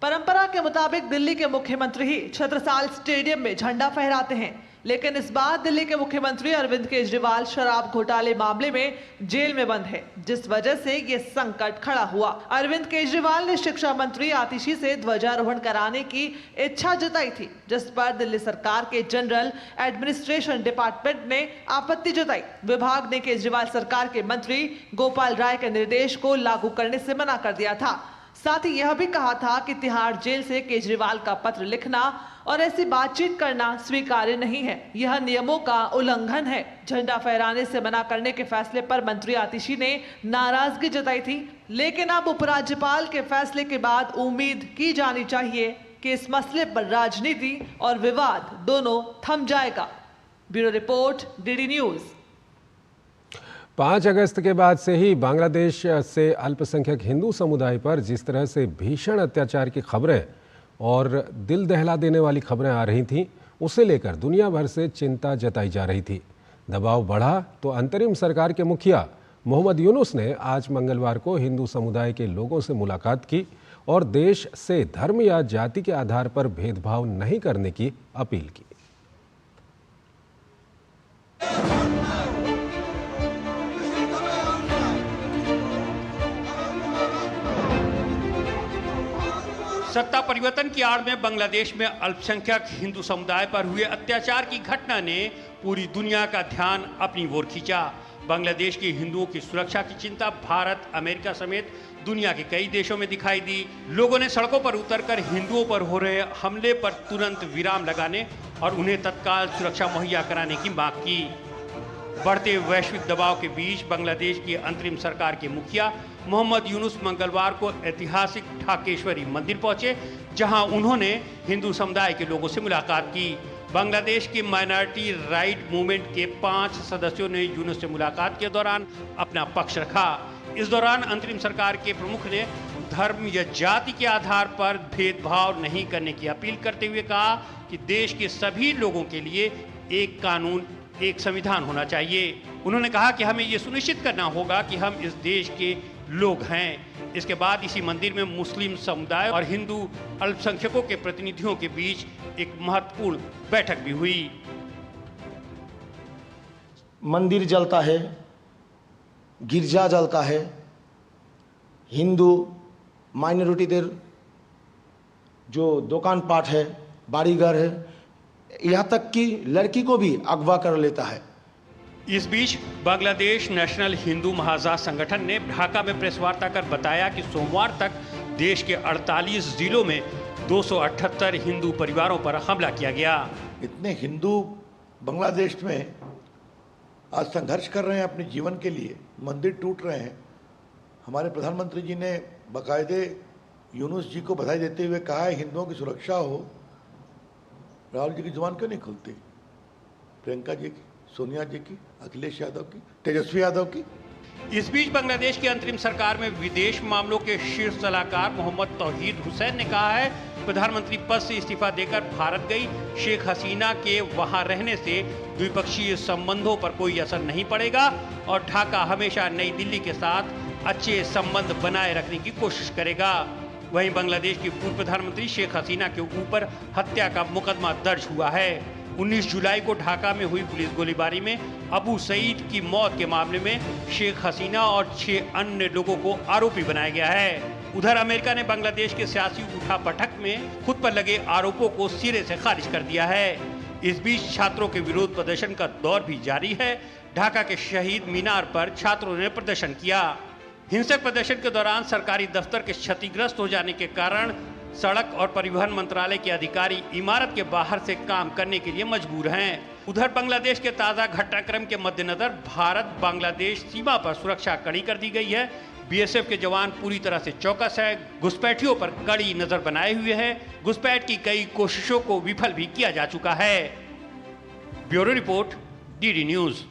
परंपरा के मुताबिक दिल्ली के मुख्यमंत्री ही छत्रसाल स्टेडियम में झंडा फहराते हैं, लेकिन इस बार दिल्ली के मुख्यमंत्री अरविंद केजरीवाल शराब घोटाले मामले में जेल में बंद है, जिस वजह से ये संकट खड़ा हुआ। अरविंद केजरीवाल ने शिक्षा मंत्री आतिशी से ध्वजारोहण कराने की इच्छा जताई थी, जिस पर दिल्ली सरकार के जनरल एडमिनिस्ट्रेशन डिपार्टमेंट ने आपत्ति जताई। विभाग ने केजरीवाल सरकार के मंत्री गोपाल राय के निर्देश को लागू करने से मना कर दिया था। साथ ही यह भी कहा था कि तिहाड़ जेल से केजरीवाल का पत्र लिखना और ऐसी बातचीत करना स्वीकार्य नहीं है, यह नियमों का उल्लंघन है। झंडा फहराने से मना करने के फैसले पर मंत्री आतिशी ने नाराजगी जताई थी, लेकिन अब उपराज्यपाल के फैसले के बाद उम्मीद की जानी चाहिए कि इस मसले पर राजनीति और विवाद दोनों थम जाएगा। Bureau report, DD news.
5 अगस्त के बाद से ही बांग्लादेश से अल्पसंख्यक हिंदू समुदाय पर जिस तरह से भीषण अत्याचार की खबरें और दिल दहला देने वाली खबरें आ रही थीं, उसे लेकर दुनिया भर से चिंता जताई जा रही थी। दबाव बढ़ा तो अंतरिम सरकार के मुखिया मोहम्मद यूनुस ने आज मंगलवार को हिंदू समुदाय के लोगों से मुलाकात की और देश से धर्म या जाति के आधार पर भेदभाव नहीं करने की अपील की।
सत्ता परिवर्तन की आड़ में बांग्लादेश में अल्पसंख्यक हिंदू समुदाय पर हुए अत्याचार की घटना ने पूरी दुनिया का ध्यान अपनी ओर खींचा। बांग्लादेश के हिंदुओं की सुरक्षा की चिंता भारत, अमेरिका समेत दुनिया के कई देशों में दिखाई दी। लोगों ने सड़कों पर उतरकर हिंदुओं पर हो रहे हमले पर तुरंत विराम लगाने और उन्हें तत्काल सुरक्षा मुहैया कराने की मांग की। बढ़ते वैश्विक दबाव के बीच बांग्लादेश की अंतरिम सरकार के मुखिया मोहम्मद यूनुस मंगलवार को ऐतिहासिक ढाकेश्वरी मंदिर पहुंचे, जहां उन्होंने हिंदू समुदाय के लोगों से मुलाकात की। बांग्लादेश के माइनॉरिटी राइट मूवमेंट के 5 सदस्यों ने यूनुस से मुलाकात के दौरान अपना पक्ष रखा। इस दौरान अंतरिम सरकार के प्रमुख ने धर्म या जाति के आधार पर भेदभाव नहीं करने की अपील करते हुए कहा कि देश के सभी लोगों के लिए एक कानून, एक संविधान होना चाहिए। उन्होंने कहा कि हमें ये सुनिश्चित करना होगा कि हम इस देश के लोग हैं। इसके बाद इसी मंदिर में मुस्लिम समुदाय और हिंदू अल्पसंख्यकों के प्रतिनिधियों के बीच एक महत्वपूर्ण बैठक भी हुई।
मंदिर जलता है, गिरजा जलता है, हिंदू माइनॉरिटीদের जो दुकान पाट है, बाड़ीघर है, यहाँ तक कि लड़की को भी अगवा कर लेता है।
इस बीच बांग्लादेश नेशनल हिंदू महाजात संगठन ने ढाका में प्रेस वार्ता कर बताया कि सोमवार तक देश के 48 जिलों में 278 हिंदू परिवारों पर हमला किया गया।
इतने हिंदू बांग्लादेश में आज संघर्ष कर रहे हैं अपने जीवन के लिए, मंदिर टूट रहे हैं। हमारे प्रधानमंत्री जी ने बाकायदे यूनुस जी को बधाई देते हुए कहा है हिंदुओं की सुरक्षा हो। राहुल जी की जुबान क्यों नहीं खुलती? प्रियंका जी की, सोनिया जी की, अखिलेश यादव की, तेजस्वी यादव की।
इस बीच बांग्लादेश की अंतरिम सरकार में विदेश मामलों के शीर्ष सलाहकार मोहम्मद तौहीद हुसैन ने कहा है प्रधानमंत्री पद से इस्तीफा देकर भारत गई शेख हसीना के वहां रहने से द्विपक्षीय संबंधों पर कोई असर नहीं पड़ेगा और ढाका हमेशा नई दिल्ली के साथ अच्छे संबंध बनाए रखने की कोशिश करेगा। वहीं बांग्लादेश की पूर्व प्रधानमंत्री शेख हसीना के ऊपर हत्या का मुकदमा दर्ज हुआ है। 19 जुलाई को ढाका में हुई पुलिस गोलीबारी में अबू सईद की मौत के मामले में शेख हसीना और 6 अन्य लोगों को आरोपी बनाया गया है। उधर अमेरिका ने बांग्लादेश के सियासी उठापटक में खुद पर लगे आरोपों को सिरे से खारिज कर दिया है। इस बीच छात्रों के विरोध प्रदर्शन का दौर भी जारी है। ढाका के शहीद मीनार पर छात्रों ने प्रदर्शन किया। हिंसक प्रदर्शन के दौरान सरकारी दफ्तर के क्षतिग्रस्त हो जाने के कारण सड़क और परिवहन मंत्रालय के अधिकारी इमारत के बाहर से काम करने के लिए मजबूर हैं। उधर बांग्लादेश के ताजा घटनाक्रम के मद्देनजर भारत बांग्लादेश सीमा पर सुरक्षा कड़ी कर दी गई है। बीएसएफ के जवान पूरी तरह से चौकस है, घुसपैठियों पर कड़ी नजर बनाए हुए हैं। घुसपैठ की कई कोशिशों को विफल भी किया जा चुका है। Bureau report, DD news.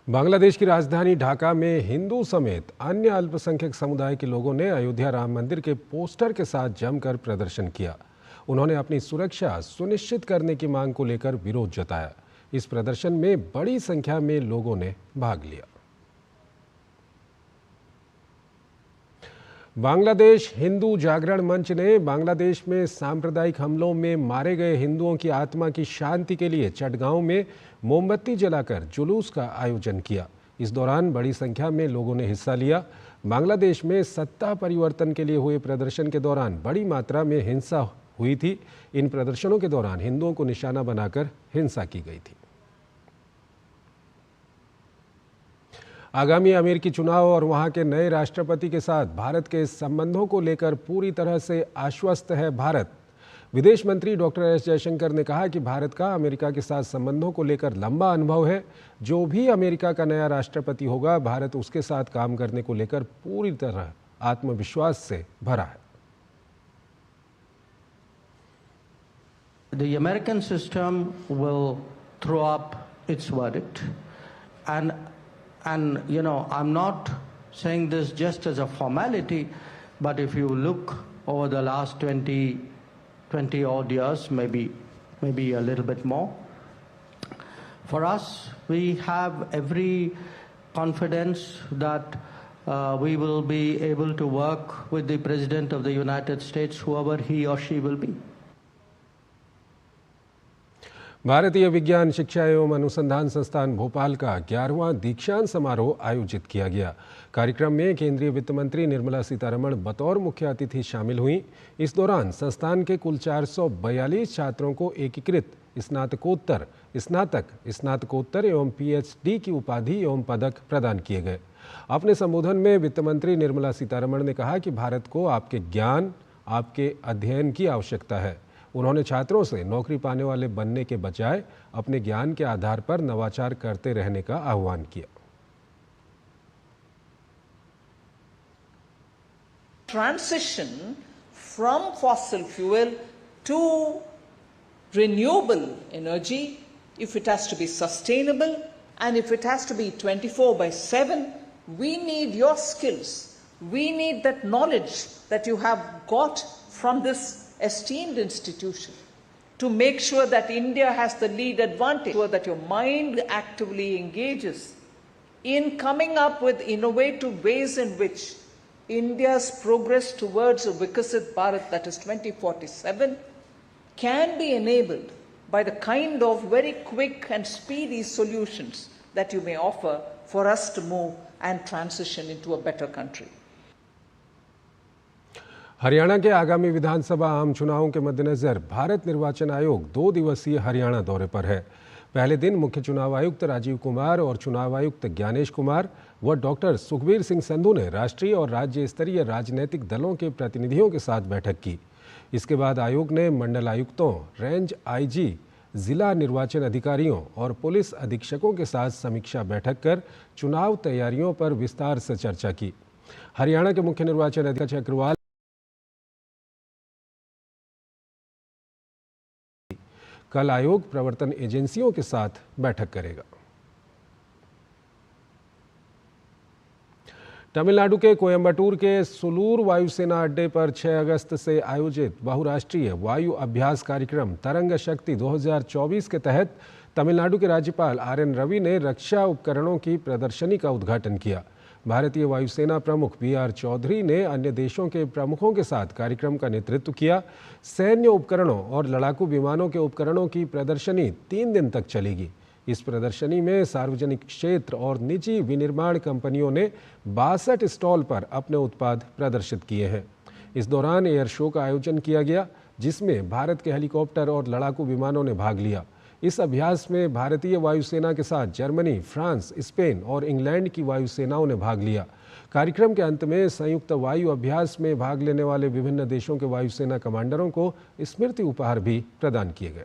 Bangladesh की राजधानी ढाका में हिंदू समेत अन्य अल्पसंख्यक समुदाय के लोगों ने अयोध्या राम मंदिर के पोस्टर के साथ जमकर प्रदर्शन किया। उन्होंने अपनी सुरक्षा सुनिश्चित करने की मांग को लेकर विरोध जताया। इस प्रदर्शन में बड़ी संख्या में लोगों ने भाग लिया। बांग्लादेश हिंदू जागरण मंच ने बांग्लादेश में सांप्रदायिक हमलों में मारे गए हिंदुओं की आत्मा की शांति के लिए चटगांव में मोमबत्ती जलाकर जुलूस का आयोजन किया। इस दौरान बड़ी संख्या में लोगों ने हिस्सा लिया। बांग्लादेश में सत्ता परिवर्तन के लिए हुए प्रदर्शन के दौरान बड़ी मात्रा में हिंसा हुई थी। इन प्रदर्शनों के दौरान हिंदुओं को निशाना बनाकर हिंसा की गई थी। आगामी अमेरिकी चुनाव और वहां के नए राष्ट्रपति के साथ भारत के संबंधों को लेकर पूरी तरह से आश्वस्त है भारत। विदेश मंत्री डॉक्टर एस जयशंकर ने कहा कि भारत का अमेरिका के साथ संबंधों को लेकर लंबा अनुभव है। जो भी अमेरिका का नया राष्ट्रपति होगा, भारत उसके साथ काम करने को लेकर पूरी तरह आत्मविश्वास से भरा है।
The American system will throw up its verdict, and you know, I'm not saying this just as a formality, but if you look over the last 20 odd years, maybe a little bit more, for us, we have every confidence that we will be able to work with the President of the United States, whoever he or she will be.
भारतीय विज्ञान शिक्षा एवं अनुसंधान संस्थान भोपाल का 11वां दीक्षांत समारोह आयोजित किया गया। कार्यक्रम में केंद्रीय वित्त मंत्री निर्मला सीतारमण बतौर मुख्य अतिथि शामिल हुई। इस दौरान संस्थान के कुल 442 छात्रों को एकीकृत स्नातकोत्तर, स्नातक, स्नातकोत्तर एवं पीएचडी की उपाधि एवं पदक प्रदान किए गए। अपने संबोधन में वित्त मंत्री निर्मला सीतारमण ने कहा कि भारत को आपके ज्ञान, आपके अध्ययन की आवश्यकता है। उन्होंने छात्रों से नौकरी पाने वाले बनने के बजाय अपने ज्ञान के आधार पर नवाचार करते रहने का आह्वान किया।
Transition from fossil fuel to renewable energy, if it has to be sustainable and if it has to be 24/7, we need your skills. We need that knowledge that you have got from this esteemed institution to make sure that India has the lead advantage, so that your mind actively engages in coming up with innovative ways in which India's progress towards a Vikasit Bharat, that is 2047, can be enabled by the kind of very quick and speedy solutions that you may offer for us to move and transition into a better country.
Haryana के आगामी विधानसभा आम चुनावों के मद्देनजर भारत निर्वाचन आयोग 2 दिवसीय हरियाणा दौरे पर है। पहले दिन मुख्य चुनाव आयुक्त राजीव कुमार और चुनाव आयुक्त ज्ञानेश कुमार व डॉक्टर सुखबीर सिंह संधू ने राष्ट्रीय और राज्य स्तरीय राजनीतिक दलों के प्रतिनिधियों के साथ बैठक की। इसके बाद आयोग ने मंडल आयुक्तों, रेंज आईजी, जिला निर्वाचन अधिकारियों और पुलिस अधीक्षकों के साथ समीक्षा बैठक कर चुनाव तैयारियों पर विस्तार से चर्चा की। हरियाणा के मुख्य निर्वाचन अधिकारी अग्रवाल कल आयोग प्रवर्तन एजेंसियों के साथ बैठक करेगा। तमिलनाडु के कोयम्बटूर के सुलूर वायुसेना अड्डे पर 6 अगस्त से आयोजित बहुराष्ट्रीय वायु अभ्यास कार्यक्रम तरंग शक्ति 2024 के तहत तमिलनाडु के राज्यपाल आर.एन. रवि ने रक्षा उपकरणों की प्रदर्शनी का उद्घाटन किया। भारतीय वायुसेना प्रमुख बी.आर. चौधरी ने अन्य देशों के प्रमुखों के साथ कार्यक्रम का नेतृत्व किया। सैन्य उपकरणों और लड़ाकू विमानों के उपकरणों की प्रदर्शनी 3 दिन तक चलेगी। इस प्रदर्शनी में सार्वजनिक क्षेत्र और निजी विनिर्माण कंपनियों ने 62 स्टॉल पर अपने उत्पाद प्रदर्शित किए हैं। इस दौरान एयर शो का आयोजन किया गया, जिसमें भारत के हेलीकॉप्टर और लड़ाकू विमानों ने भाग लिया। इस अभ्यास में भारतीय वायुसेना के साथ जर्मनी, फ्रांस, स्पेन और इंग्लैंड की वायुसेनाओं ने भाग लिया। कार्यक्रम के अंत में संयुक्त वायु अभ्यास में भाग लेने वाले विभिन्न देशों के वायुसेना कमांडरों को स्मृति उपहार भी प्रदान किए गए।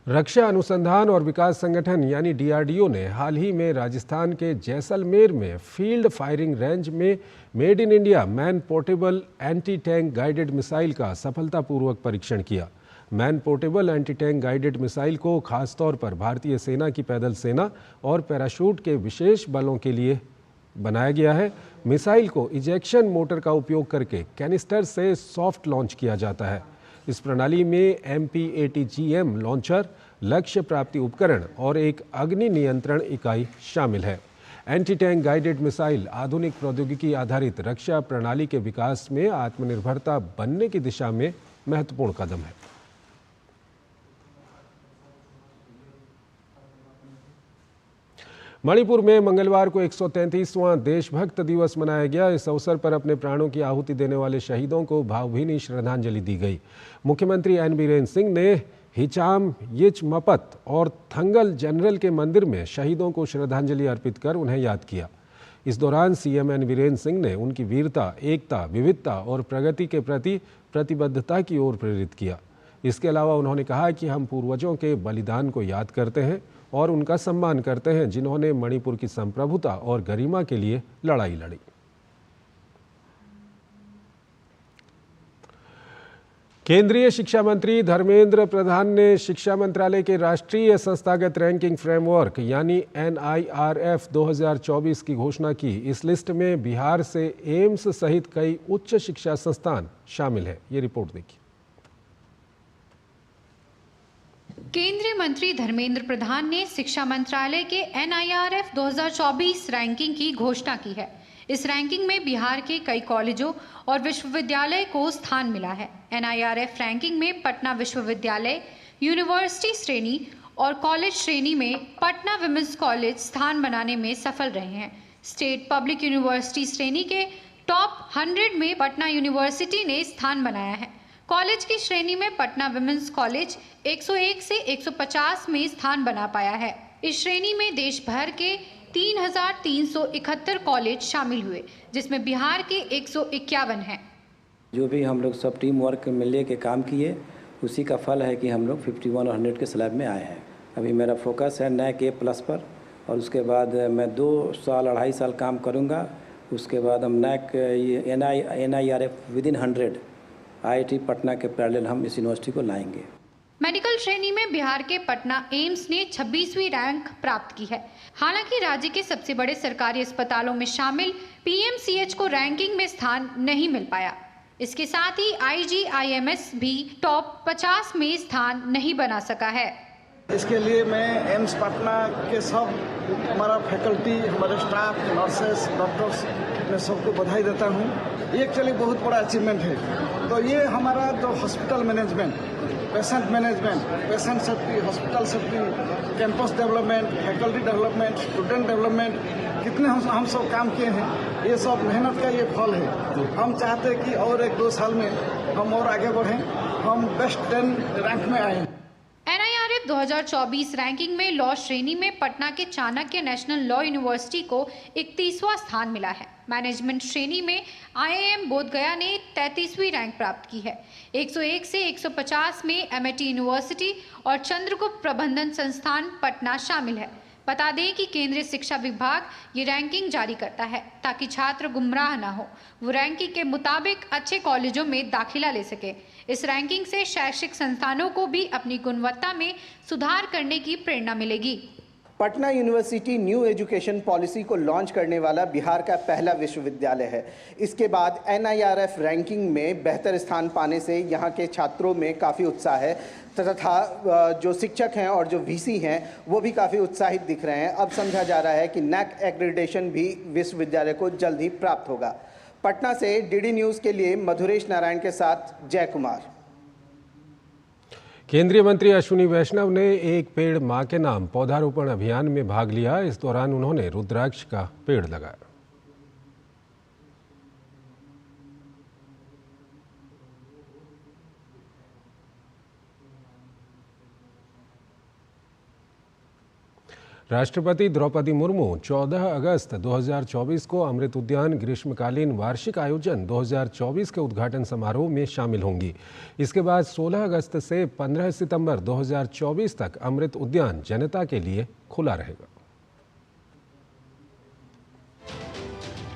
रक्षा अनुसंधान और विकास संगठन यानी डीआरडीओ ने हाल ही में राजस्थान के जैसलमेर में फील्ड फायरिंग रेंज में made in India man portable anti tank guided missile का सफलतापूर्वक परीक्षण किया। Man portable anti tank guided missile को खासतौर पर भारतीय सेना की पैदल सेना और पैराशूट के विशेष बलों के लिए बनाया गया है। मिसाइल को इजेक्शन मोटर का उपयोग करके कैनिस्टर से सॉफ्ट लॉन्च किया जाता है। इस प्रणाली में MPATGM लॉन्चर, लक्ष्य प्राप्ति उपकरण और एक अग्नि नियंत्रण इकाई शामिल है। एंटी टैंक गाइडेड मिसाइल आधुनिक प्रौद्योगिकी आधारित रक्षा प्रणाली के विकास में आत्मनिर्भरता बनने की दिशा में महत्वपूर्ण कदम है। मणिपुर में मंगलवार को 133वां देशभक्त दिवस मनाया गया। इस अवसर पर अपने प्राणों की आहुति देने वाले शहीदों को भावभीनी श्रद्धांजलि दी गई। मुख्यमंत्री एन बीरेन सिंह ने हिचाम यिच मपत और थंगल जनरल के मंदिर में शहीदों को श्रद्धांजलि अर्पित कर उन्हें याद किया। इस दौरान सीएम एन बीरेन सिंह ने उनकी वीरता, एकता, विविधता और प्रगति के प्रति प्रतिबद्धता की ओर प्रेरित किया। इसके अलावा उन्होंने कहा कि हम पूर्वजों के बलिदान को याद करते हैं और उनका सम्मान करते हैं, जिन्होंने मणिपुर की संप्रभुता और गरिमा के लिए लड़ाई लड़ी। केंद्रीय शिक्षा मंत्री धर्मेंद्र प्रधान ने शिक्षा मंत्रालय के राष्ट्रीय संस्थागत रैंकिंग फ्रेमवर्क यानी NIRF 2024 की घोषणा की। इस लिस्ट में बिहार से एम्स सहित कई उच्च शिक्षा संस्थान शामिल है। ये रिपोर्ट देखिए।
केंद्रीय मंत्री धर्मेंद्र प्रधान ने शिक्षा मंत्रालय के NIRF 2024 रैंकिंग की घोषणा की है। इस रैंकिंग में बिहार के कई कॉलेजों और विश्वविद्यालय को स्थान मिला है। NIRF रैंकिंग में पटना विश्वविद्यालय, यूनिवर्सिटी श्रेणी और कॉलेज श्रेणी में पटना विमेंस कॉलेज स्थान बनाने में सफल रहे हैं। स्टेट पब्लिक यूनिवर्सिटी श्रेणी के टॉप 100 में पटना यूनिवर्सिटी ने स्थान बनाया है। कॉलेज की श्रेणी में पटना विमेंस कॉलेज 101 से 150 में स्थान बना पाया है। इस श्रेणी में देश भर के 3,371 कॉलेज शामिल हुए, जिसमें बिहार के 151 हैं।
जो भी हम लोग सब टीम वर्क मिलके के काम किए, उसी का फल है कि हम लोग 51 और 100 के स्लैब में आए हैं। अभी मेरा फोकस है NAC A+ पर, और उसके बाद मैं 2 साल 2.5 साल काम करूंगा। उसके बाद हम NAC NIRF within 100 IIT Patna के पैरेलल हम इस यूनिवर्सिटी को लाएंगे।
मेडिकल श्रेणी में बिहार के पटना एम्स ने 26वीं रैंक प्राप्त की है। हालांकि राज्य के सबसे बड़े सरकारी अस्पतालों में शामिल PMCH को रैंकिंग में स्थान नहीं मिल पाया। इसके साथ ही IGIMS भी टॉप 50 में स्थान नहीं बना सका है।
इसके लिए मैं एम्स पटना के सब हमारा फैकल्टी, हमारे स्टाफ, नर्सेस, डॉक्टर्स, मैं सबको बधाई देता हूँ। ये एक्चुअली बहुत बड़ा अचीवमेंट है। तो ये हमारा जो hospital management, patient management, patient safety, hospital safety, campus development, faculty development, student development, कितने हम सब काम किए हैं, ये सब मेहनत का ये फल है। हम चाहते हैं कि और 1-2 साल में हम और आगे बढ़ें, हम बेस्ट 10 रैंक में आए।
NIRF 2024 रैंकिंग में लॉ श्रेणी में पटना के चाणक्य नेशनल लॉ यूनिवर्सिटी को 31वां स्थान मिला है। मैनेजमेंट श्रेणी में IIM बोधगया ने 33वीं रैंक प्राप्त की है। 101 से 150 में MIT यूनिवर्सिटी और चंद्रगुप्त प्रबंधन संस्थान पटना शामिल है। बता दें कि केंद्रीय शिक्षा विभाग ये रैंकिंग जारी करता है ताकि छात्र गुमराह ना हो, वो रैंकिंग के मुताबिक अच्छे कॉलेजों में दाखिला ले सके। इस रैंकिंग से शैक्षिक संस्थानों को भी अपनी गुणवत्ता में सुधार करने की प्रेरणा मिलेगी।
Patna university new education policy को लॉन्च करने वाला बिहार का पहला विश्वविद्यालय है। इसके बाद NIRF रैंकिंग में बेहतर स्थान पाने से यहाँ के छात्रों में काफ़ी उत्साह है तथा जो शिक्षक हैं और जो VC हैं वो भी काफ़ी उत्साहित दिख रहे हैं। अब समझा जा रहा है कि NAC एक्रेडिटेशन भी विश्वविद्यालय को जल्द ही प्राप्त होगा। पटना से DD न्यूज़ के लिए मधुरेश नारायण के साथ जय कुमार।
केंद्रीय मंत्री अश्विनी वैष्णव ने एक पेड़ मां के नाम पौधारोपण अभियान में भाग लिया। इस दौरान उन्होंने रुद्राक्ष का पेड़ लगाया। राष्ट्रपति द्रौपदी मुर्मू 14 अगस्त 2024 को अमृत उद्यान ग्रीष्मकालीन वार्षिक आयोजन 2024 के उद्घाटन समारोह में शामिल होंगी। इसके बाद 16 अगस्त से 15 सितंबर 2024 तक अमृत उद्यान जनता के लिए खुला रहेगा।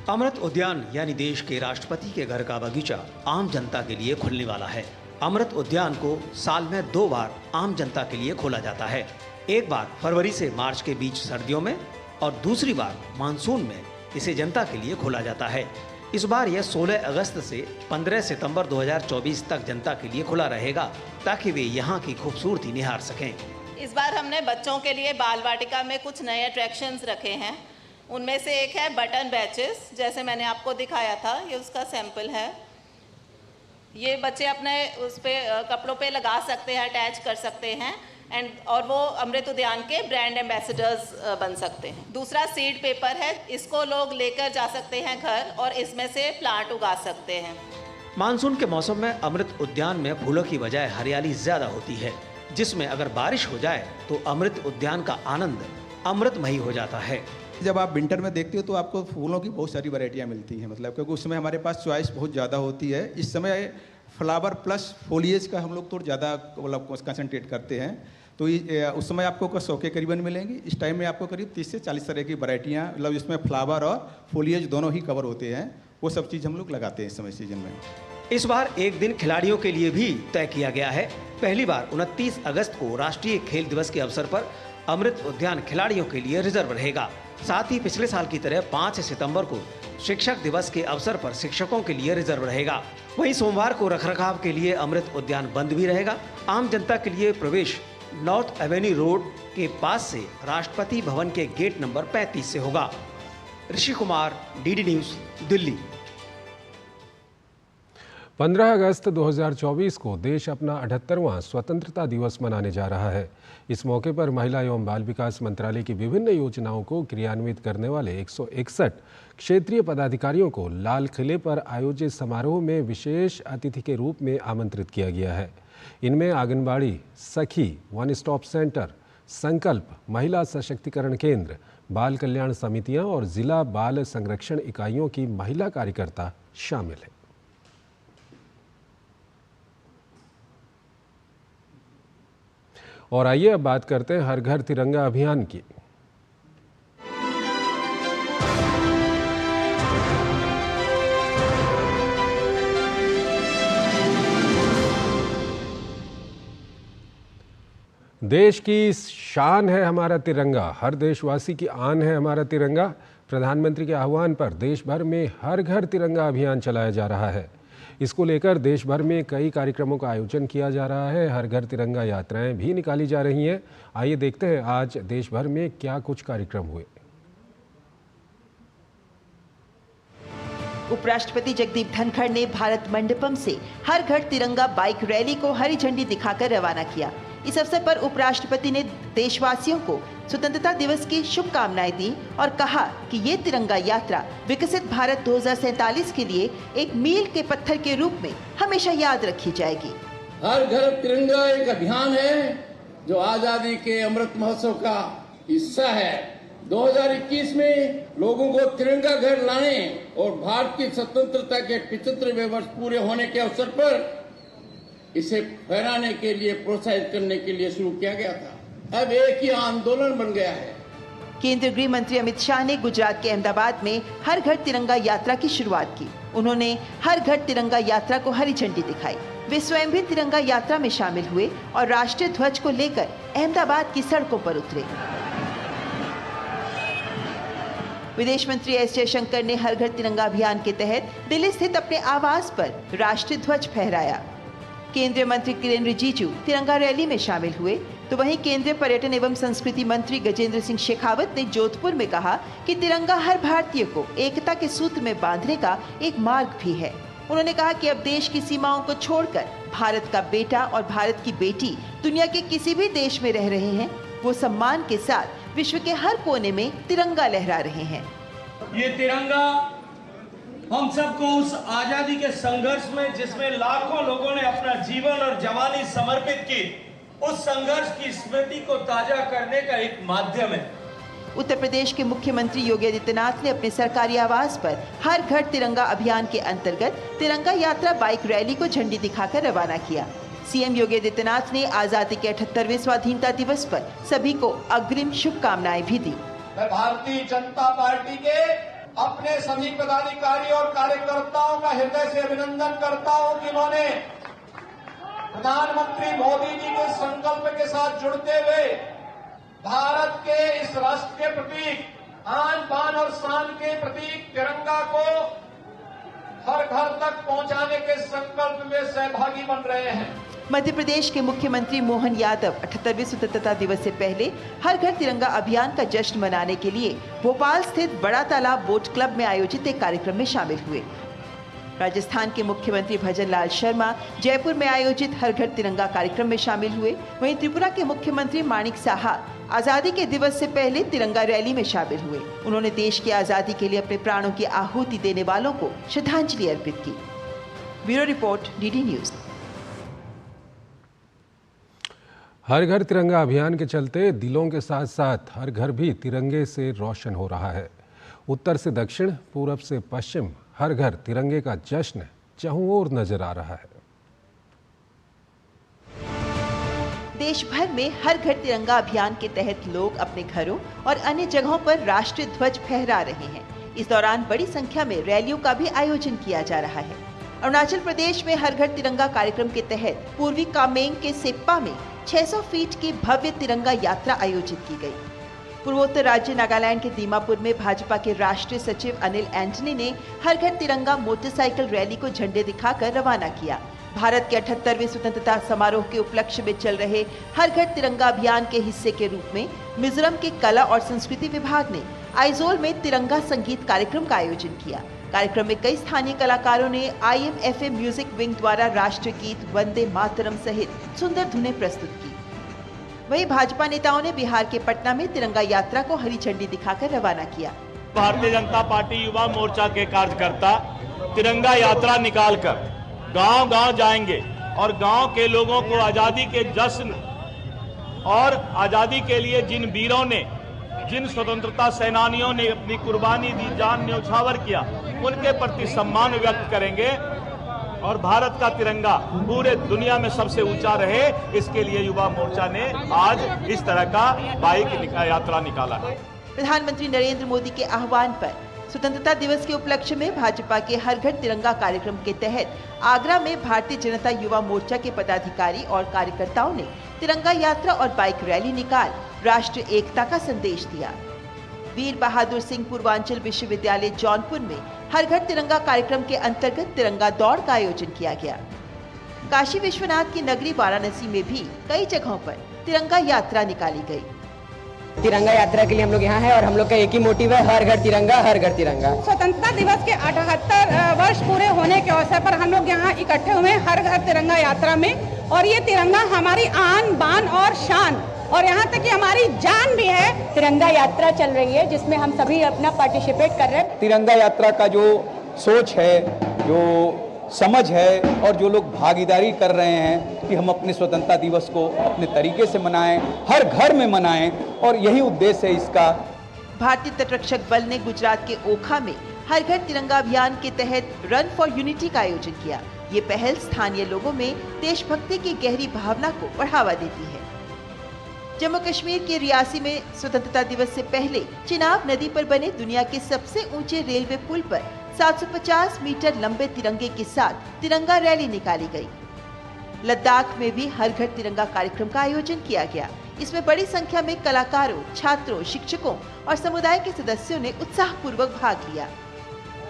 अमृत उद्यान यानी देश के राष्ट्रपति के घर का बगीचा आम जनता के लिए खुलने वाला है। अमृत उद्यान को साल में 2 बार आम जनता के लिए खोला जाता है। एक बार फरवरी से मार्च के बीच सर्दियों में और दूसरी बार मानसून में इसे जनता के लिए खोला जाता है। इस बार यह 16 अगस्त से 15 सितंबर 2024 तक जनता के लिए खुला रहेगा ताकि वे यहाँ की खूबसूरती निहार सकें।
इस बार हमने बच्चों के लिए बाल वाटिका में कुछ नए अट्रैक्शंस रखे हैं। उनमें से एक है बटन बैचेस, जैसे मैंने आपको दिखाया था, ये उसका सैंपल है। ये बच्चे अपने उस पे कपड़ों पे लगा सकते हैं, अटैच कर सकते हैं और वो अमृत उद्यान के ब्रांड एम्बेसडर्स बन सकते हैं। दूसरा सीड पेपर है, इसको लोग लेकर जा सकते हैं घर और इसमें से प्लांट उगा सकते हैं।
मानसून के मौसम में अमृत उद्यान में फूलों की बजाय हरियाली ज्यादा होती है, जिसमें अगर बारिश हो जाए तो अमृत उद्यान का आनंद अमृतमयी हो जाता है।
जब आप विंटर में देखते हो तो आपको फूलों की बहुत सारी वैरायटियाँ मिलती हैं, मतलब क्योंकि उस समय हमारे पास चॉइस बहुत ज़्यादा होती है। इस समय फ्लावर प्लस फोलिएज का हम लोग तो ज़्यादा मतलब कंसंट्रेट करते हैं, तो उस समय आपको 100 के करीबन मिलेंगी। इस टाइम में आपको करीब 30 से 40 तरह की वैरायटियाँ, मतलब जिसमें फ्लावर और फोलिएज दोनों ही कवर होते हैं, वो सब चीज़ हम लोग लगाते हैं इस समय सीजन में।
इस बार एक दिन खिलाड़ियों के लिए भी तय किया गया है। पहली बार 29 अगस्त को राष्ट्रीय खेल दिवस के अवसर पर अमृत उद्यान खिलाड़ियों के लिए रिजर्व रहेगा। साथ ही पिछले साल की तरह 5 सितंबर को शिक्षक दिवस के अवसर पर शिक्षकों के लिए रिजर्व रहेगा। वहीं सोमवार को रखरखाव के लिए अमृत उद्यान बंद भी रहेगा। आम जनता के लिए प्रवेश नॉर्थ एवेन्यू रोड के पास से राष्ट्रपति भवन के गेट नंबर 35 से होगा। Rishi Kumar, DD news, Delhi.
15 अगस्त 2024 को देश अपना 78वां स्वतंत्रता दिवस मनाने जा रहा है। इस मौके पर महिला एवं बाल विकास मंत्रालय की विभिन्न योजनाओं को क्रियान्वित करने वाले 161 क्षेत्रीय पदाधिकारियों को लाल किले पर आयोजित समारोह में विशेष अतिथि के रूप में आमंत्रित किया गया है। इनमें आंगनबाड़ी, सखी, वन स्टॉप सेंटर, संकल्प, महिला सशक्तिकरण केंद्र, बाल कल्याण समितियां और जिला बाल संरक्षण इकाइयों की महिला कार्यकर्ता शामिल हैं। और आइए अब बात करते हैं हर घर तिरंगा अभियान की। देश की शान है हमारा तिरंगा, हर देशवासी की आन है हमारा तिरंगा। प्रधानमंत्री के आह्वान पर देश भर में हर घर तिरंगा अभियान चलाया जा रहा है। इसको लेकर देश भर में कई कार्यक्रमों का आयोजन किया जा रहा है। हर घर तिरंगा यात्राएं भी निकाली जा रही हैं। आइए देखते हैं आज देश भर में क्या कुछ कार्यक्रम हुए।
उपराष्ट्रपति जगदीप धनखड़ ने भारत मंडपम से हर घर तिरंगा बाइक रैली को हरी झंडी दिखाकर रवाना किया। इस अवसर पर उपराष्ट्रपति ने देशवासियों को स्वतंत्रता दिवस की शुभकामनाएं दी और कहा कि ये तिरंगा यात्रा विकसित भारत 2047 के लिए एक मील के पत्थर के रूप में हमेशा याद रखी जाएगी।
हर घर तिरंगा एक अभियान है जो आजादी के अमृत महोत्सव का हिस्सा है। 2021 में लोगों को तिरंगा घर लाने और भारत की स्वतंत्रता के 75वें वर्ष पूरे होने के अवसर पर इसे फहराने के लिए, प्रोत्साहित करने के लिए शुरू किया गया था। अब एक ही आंदोलन बन गया है।
केंद्रीय गृह मंत्री अमित शाह ने गुजरात के अहमदाबाद में हर घर तिरंगा यात्रा की शुरुआत की। उन्होंने हर घर तिरंगा यात्रा को हरी झंडी दिखाई। वे स्वयं भी तिरंगा यात्रा में शामिल हुए और राष्ट्रीय ध्वज को लेकर अहमदाबाद की सड़कों पर उतरे। विदेश मंत्री एस जयशंकर ने हर घर तिरंगा अभियान के तहत दिल्ली स्थित अपने आवास पर राष्ट्रीय ध्वज फहराया। केंद्रीय मंत्री किरेन रिजिजू तिरंगा रैली में शामिल हुए, तो वहीं केंद्रीय पर्यटन एवं संस्कृति मंत्री गजेंद्र सिंह शेखावत ने जोधपुर में कहा कि तिरंगा हर भारतीय को एकता के सूत्र में बांधने का एक मार्ग भी है। उन्होंने कहा कि अब देश की सीमाओं को छोड़कर भारत का बेटा और भारत की बेटी दुनिया के किसी भी देश में रह रहे हैं, वो सम्मान के साथ विश्व के हर कोने में तिरंगा लहरा रहे हैं।
ये तिरंगा हम सबको उस आजादी के संघर्ष में, जिसमें लाखों लोगों ने अपना जीवन और जवानी समर्पित की, उस संघर्ष की स्मृति को ताजा करने का एक माध्यम है।
उत्तर प्रदेश के मुख्यमंत्री योगी आदित्यनाथ ने अपने सरकारी आवास पर हर घर तिरंगा अभियान के अंतर्गत तिरंगा यात्रा बाइक रैली को झंडी दिखाकर रवाना किया। सीएम योगी आदित्यनाथ ने आजादी के 78वें स्वाधीनता दिवस पर सभी को अग्रिम शुभकामनाएं भी दी।
मैं भारतीय जनता पार्टी के अपने सभी पदाधिकारी और कार्यकर्ताओं का हृदय से अभिनंदन करता हूं कि उन्होंने प्रधानमंत्री मोदी जी के संकल्प के साथ जुड़ते हुए भारत के इस राष्ट्र के प्रतीक, आन बान और शान के प्रतीक तिरंगा को हर घर तक पहुंचाने के संकल्प में सहभागी बन रहे हैं।
मध्य प्रदेश के मुख्यमंत्री मोहन यादव 78वें स्वतंत्रता दिवस से पहले हर घर तिरंगा अभियान का जश्न मनाने के लिए भोपाल स्थित बड़ा तालाब बोट क्लब में आयोजित एक कार्यक्रम में शामिल हुए। राजस्थान के मुख्यमंत्री भजन लाल शर्मा जयपुर में आयोजित हर घर तिरंगा कार्यक्रम में शामिल हुए। वहीं त्रिपुरा के मुख्यमंत्री माणिक साहा आजादी के दिवस से पहले तिरंगा रैली में शामिल हुए। उन्होंने देश की आजादी के लिए अपने प्राणों की आहुति देने वालों को श्रद्धांजलि अर्पित की। Bureau report, DD news.
हर घर तिरंगा अभियान के चलते दिलों के साथ साथ हर घर भी तिरंगे से रोशन हो रहा है। उत्तर से दक्षिण, पूरब से पश्चिम, हर घर तिरंगे का जश्न चहुं ओर नजर आ रहा है।
देश भर में हर घर तिरंगा अभियान के तहत लोग अपने घरों और अन्य जगहों पर राष्ट्रीय ध्वज फहरा रहे हैं। इस दौरान बड़ी संख्या में रैलियों का भी आयोजन किया जा रहा है। अरुणाचल प्रदेश में हर घर तिरंगा कार्यक्रम के तहत पूर्वी कामेंग के सेप्पा में 600 फीट की भव्य तिरंगा यात्रा आयोजित की गई। पूर्वोत्तर राज्य नागालैंड के दीमापुर में भाजपा के राष्ट्रीय सचिव अनिल एंटनी ने हर घर तिरंगा मोटरसाइकिल रैली को झंडे दिखाकर रवाना किया। भारत के 78वें स्वतंत्रता समारोह के उपलक्ष्य में चल रहे हर घर तिरंगा अभियान के हिस्से के रूप में मिजोरम के कला और संस्कृति विभाग ने आइजोल में तिरंगा संगीत कार्यक्रम का आयोजन किया। कार्यक्रम में कई स्थानीय कलाकारों ने IMFA म्यूजिक विंग द्वारा राष्ट्रगीत वंदे मातरम सहित सुंदर धुनें प्रस्तुत की। वहीं भाजपा नेताओं ने बिहार के पटना में तिरंगा यात्रा को हरी झंडी दिखाकर रवाना किया।
भारतीय जनता पार्टी युवा मोर्चा के कार्यकर्ता तिरंगा यात्रा निकालकर गांव-गांव जाएंगे और गांव के लोगों को आजादी के जश्न और आजादी के लिए जिन वीरों ने, जिन स्वतंत्रता सेनानियों ने अपनी कुर्बानी दी, जान न्यौछावर किया, उनके प्रति सम्मान व्यक्त करेंगे और भारत का तिरंगा पूरे दुनिया में सबसे ऊंचा रहे, इसके लिए युवा मोर्चा ने आज इस तरह का बाइक यात्रा निकाला है।
प्रधानमंत्री नरेंद्र मोदी के आह्वान पर स्वतंत्रता दिवस के उपलक्ष्य में भाजपा के हर घर तिरंगा कार्यक्रम के तहत आगरा में भारतीय जनता युवा मोर्चा के पदाधिकारी और कार्यकर्ताओं ने तिरंगा यात्रा और बाइक रैली निकाल राष्ट्र एकता का संदेश दिया। वीर बहादुर सिंह पूर्वांचल विश्वविद्यालय जौनपुर में हर घर तिरंगा कार्यक्रम के अंतर्गत तिरंगा दौड़ का आयोजन किया गया। काशी विश्वनाथ की नगरी वाराणसी में भी कई जगहों पर तिरंगा यात्रा निकाली गई।
तिरंगा यात्रा के लिए हम लोग यहाँ हैं और हम लोग का एक ही मोटिव है, हर घर तिरंगा, हर घर तिरंगा।
स्वतंत्रता दिवस के 78 वर्ष पूरे होने के अवसर पर हम लोग यहाँ इकट्ठे हुए हैं हर घर तिरंगा यात्रा में। और ये तिरंगा हमारी आन बान और शान और यहाँ तक कि हमारी जान भी है।
तिरंगा यात्रा चल रही है जिसमें हम सभी अपना पार्टिसिपेट कर रहे हैं।
तिरंगा यात्रा का जो सोच है, जो समझ है और जो लोग भागीदारी कर रहे हैं कि हम अपने स्वतंत्रता दिवस को अपने तरीके से मनाएं, हर घर में मनाएं, और यही उद्देश्य है इसका।
भारतीय तटरक्षक बल ने गुजरात के ओखा में हर घर तिरंगा अभियान के तहत रन फॉर यूनिटी का आयोजन किया। ये पहल स्थानीय लोगों में देशभक्ति की गहरी भावना को बढ़ावा देती है। जम्मू कश्मीर के रियासी में स्वतंत्रता दिवस से पहले चिनाब नदी पर बने दुनिया के सबसे ऊंचे रेलवे पुल पर 750 मीटर लंबे तिरंगे के साथ तिरंगा रैली निकाली गई। लद्दाख में भी हर घर तिरंगा कार्यक्रम का आयोजन किया गया। इसमें बड़ी संख्या में कलाकारों, छात्रों, शिक्षकों और समुदाय के सदस्यों ने उत्साहपूर्वक भाग लिया।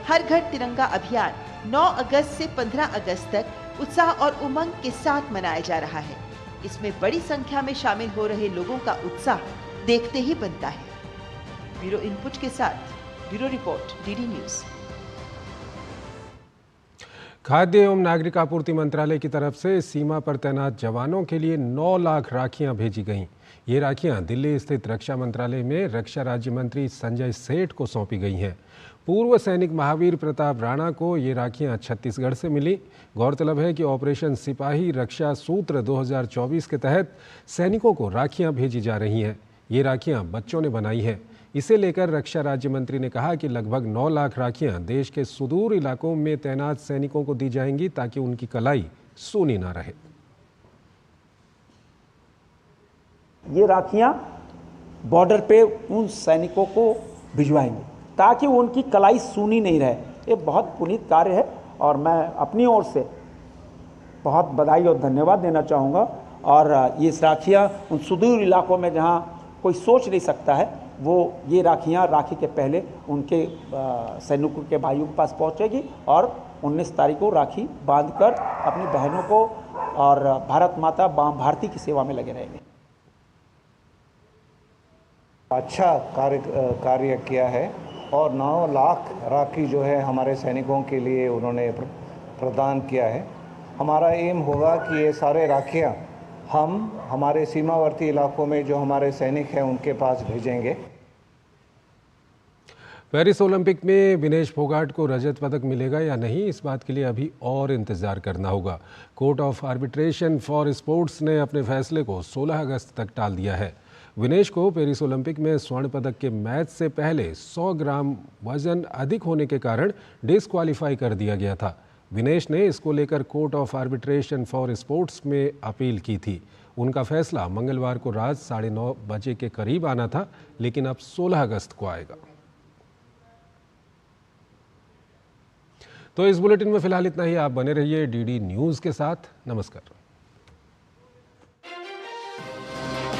हर घर तिरंगा अभियान 9 अगस्त से 15 अगस्त तक उत्साह और उमंग के साथ मनाया जा रहा है। इसमें बड़ी संख्या में शामिल हो रहे लोगों का उत्साह देखते ही बनता है। ब्यूरो इनपुट के साथ ब्यूरो रिपोर्ट, DD न्यूज़।
खाद्य एवं नागरिक आपूर्ति मंत्रालय की तरफ से सीमा पर तैनात जवानों के लिए 9 लाख राखियां भेजी गईं। ये राखियां दिल्ली स्थित रक्षा मंत्रालय में रक्षा राज्य मंत्री संजय सेठ को सौंपी गई हैं। पूर्व सैनिक महावीर प्रताप राणा को ये राखियां छत्तीसगढ़ से मिली। गौरतलब है कि ऑपरेशन सिपाही रक्षा सूत्र 2024 के तहत सैनिकों को राखियां भेजी जा रही हैं। ये राखियां बच्चों ने बनाई हैं। इसे लेकर रक्षा राज्य मंत्री ने कहा कि लगभग 9 लाख राखियां देश के सुदूर इलाकों में तैनात सैनिकों को दी जाएंगी ताकि उनकी कलाई सूनी ना रहे।
ये राखियां बॉर्डर पे उन सैनिकों को भिजवाएंगे ताकि उनकी कलाई सूनी नहीं रहे। ये बहुत पुनीत कार्य है और मैं अपनी ओर से बहुत बधाई और धन्यवाद देना चाहूँगा। और ये राखियाँ उन सुदूर इलाकों में जहाँ कोई सोच नहीं सकता है, वो ये राखियाँ राखी के पहले उनके सैनिकों के भाइयों के पास पहुँचेगी और 19 तारीख को राखी बांधकर अपनी बहनों को और भारत माता भारती की सेवा में लगे रहेंगे।
अच्छा कार्य किया है और 9 लाख राखी जो है हमारे सैनिकों के लिए उन्होंने प्रदान किया है। हमारा एम होगा कि ये सारे राखियाँ हम हमारे सीमावर्ती इलाकों में जो हमारे सैनिक हैं उनके पास भेजेंगे।
पेरिस ओलंपिक में विनेश फोगाट को रजत पदक मिलेगा या नहीं, इस बात के लिए अभी और इंतजार करना होगा। Court of arbitration for sports ने अपने फैसले को 16 अगस्त तक टाल दिया है। विनेश को पेरिस ओलंपिक में स्वर्ण पदक के मैच से पहले 100 ग्राम वजन अधिक होने के कारण डिस्क्वालीफाई कर दिया गया था। विनेश ने इसको लेकर court of arbitration for sports में अपील की थी। उनका फैसला मंगलवार को रात 9:30 बजे के करीब आना था, लेकिन अब 16 अगस्त को आएगा। तो इस बुलेटिन में फिलहाल इतना ही। आप बने रहिए DD न्यूज़ के साथ। नमस्कार।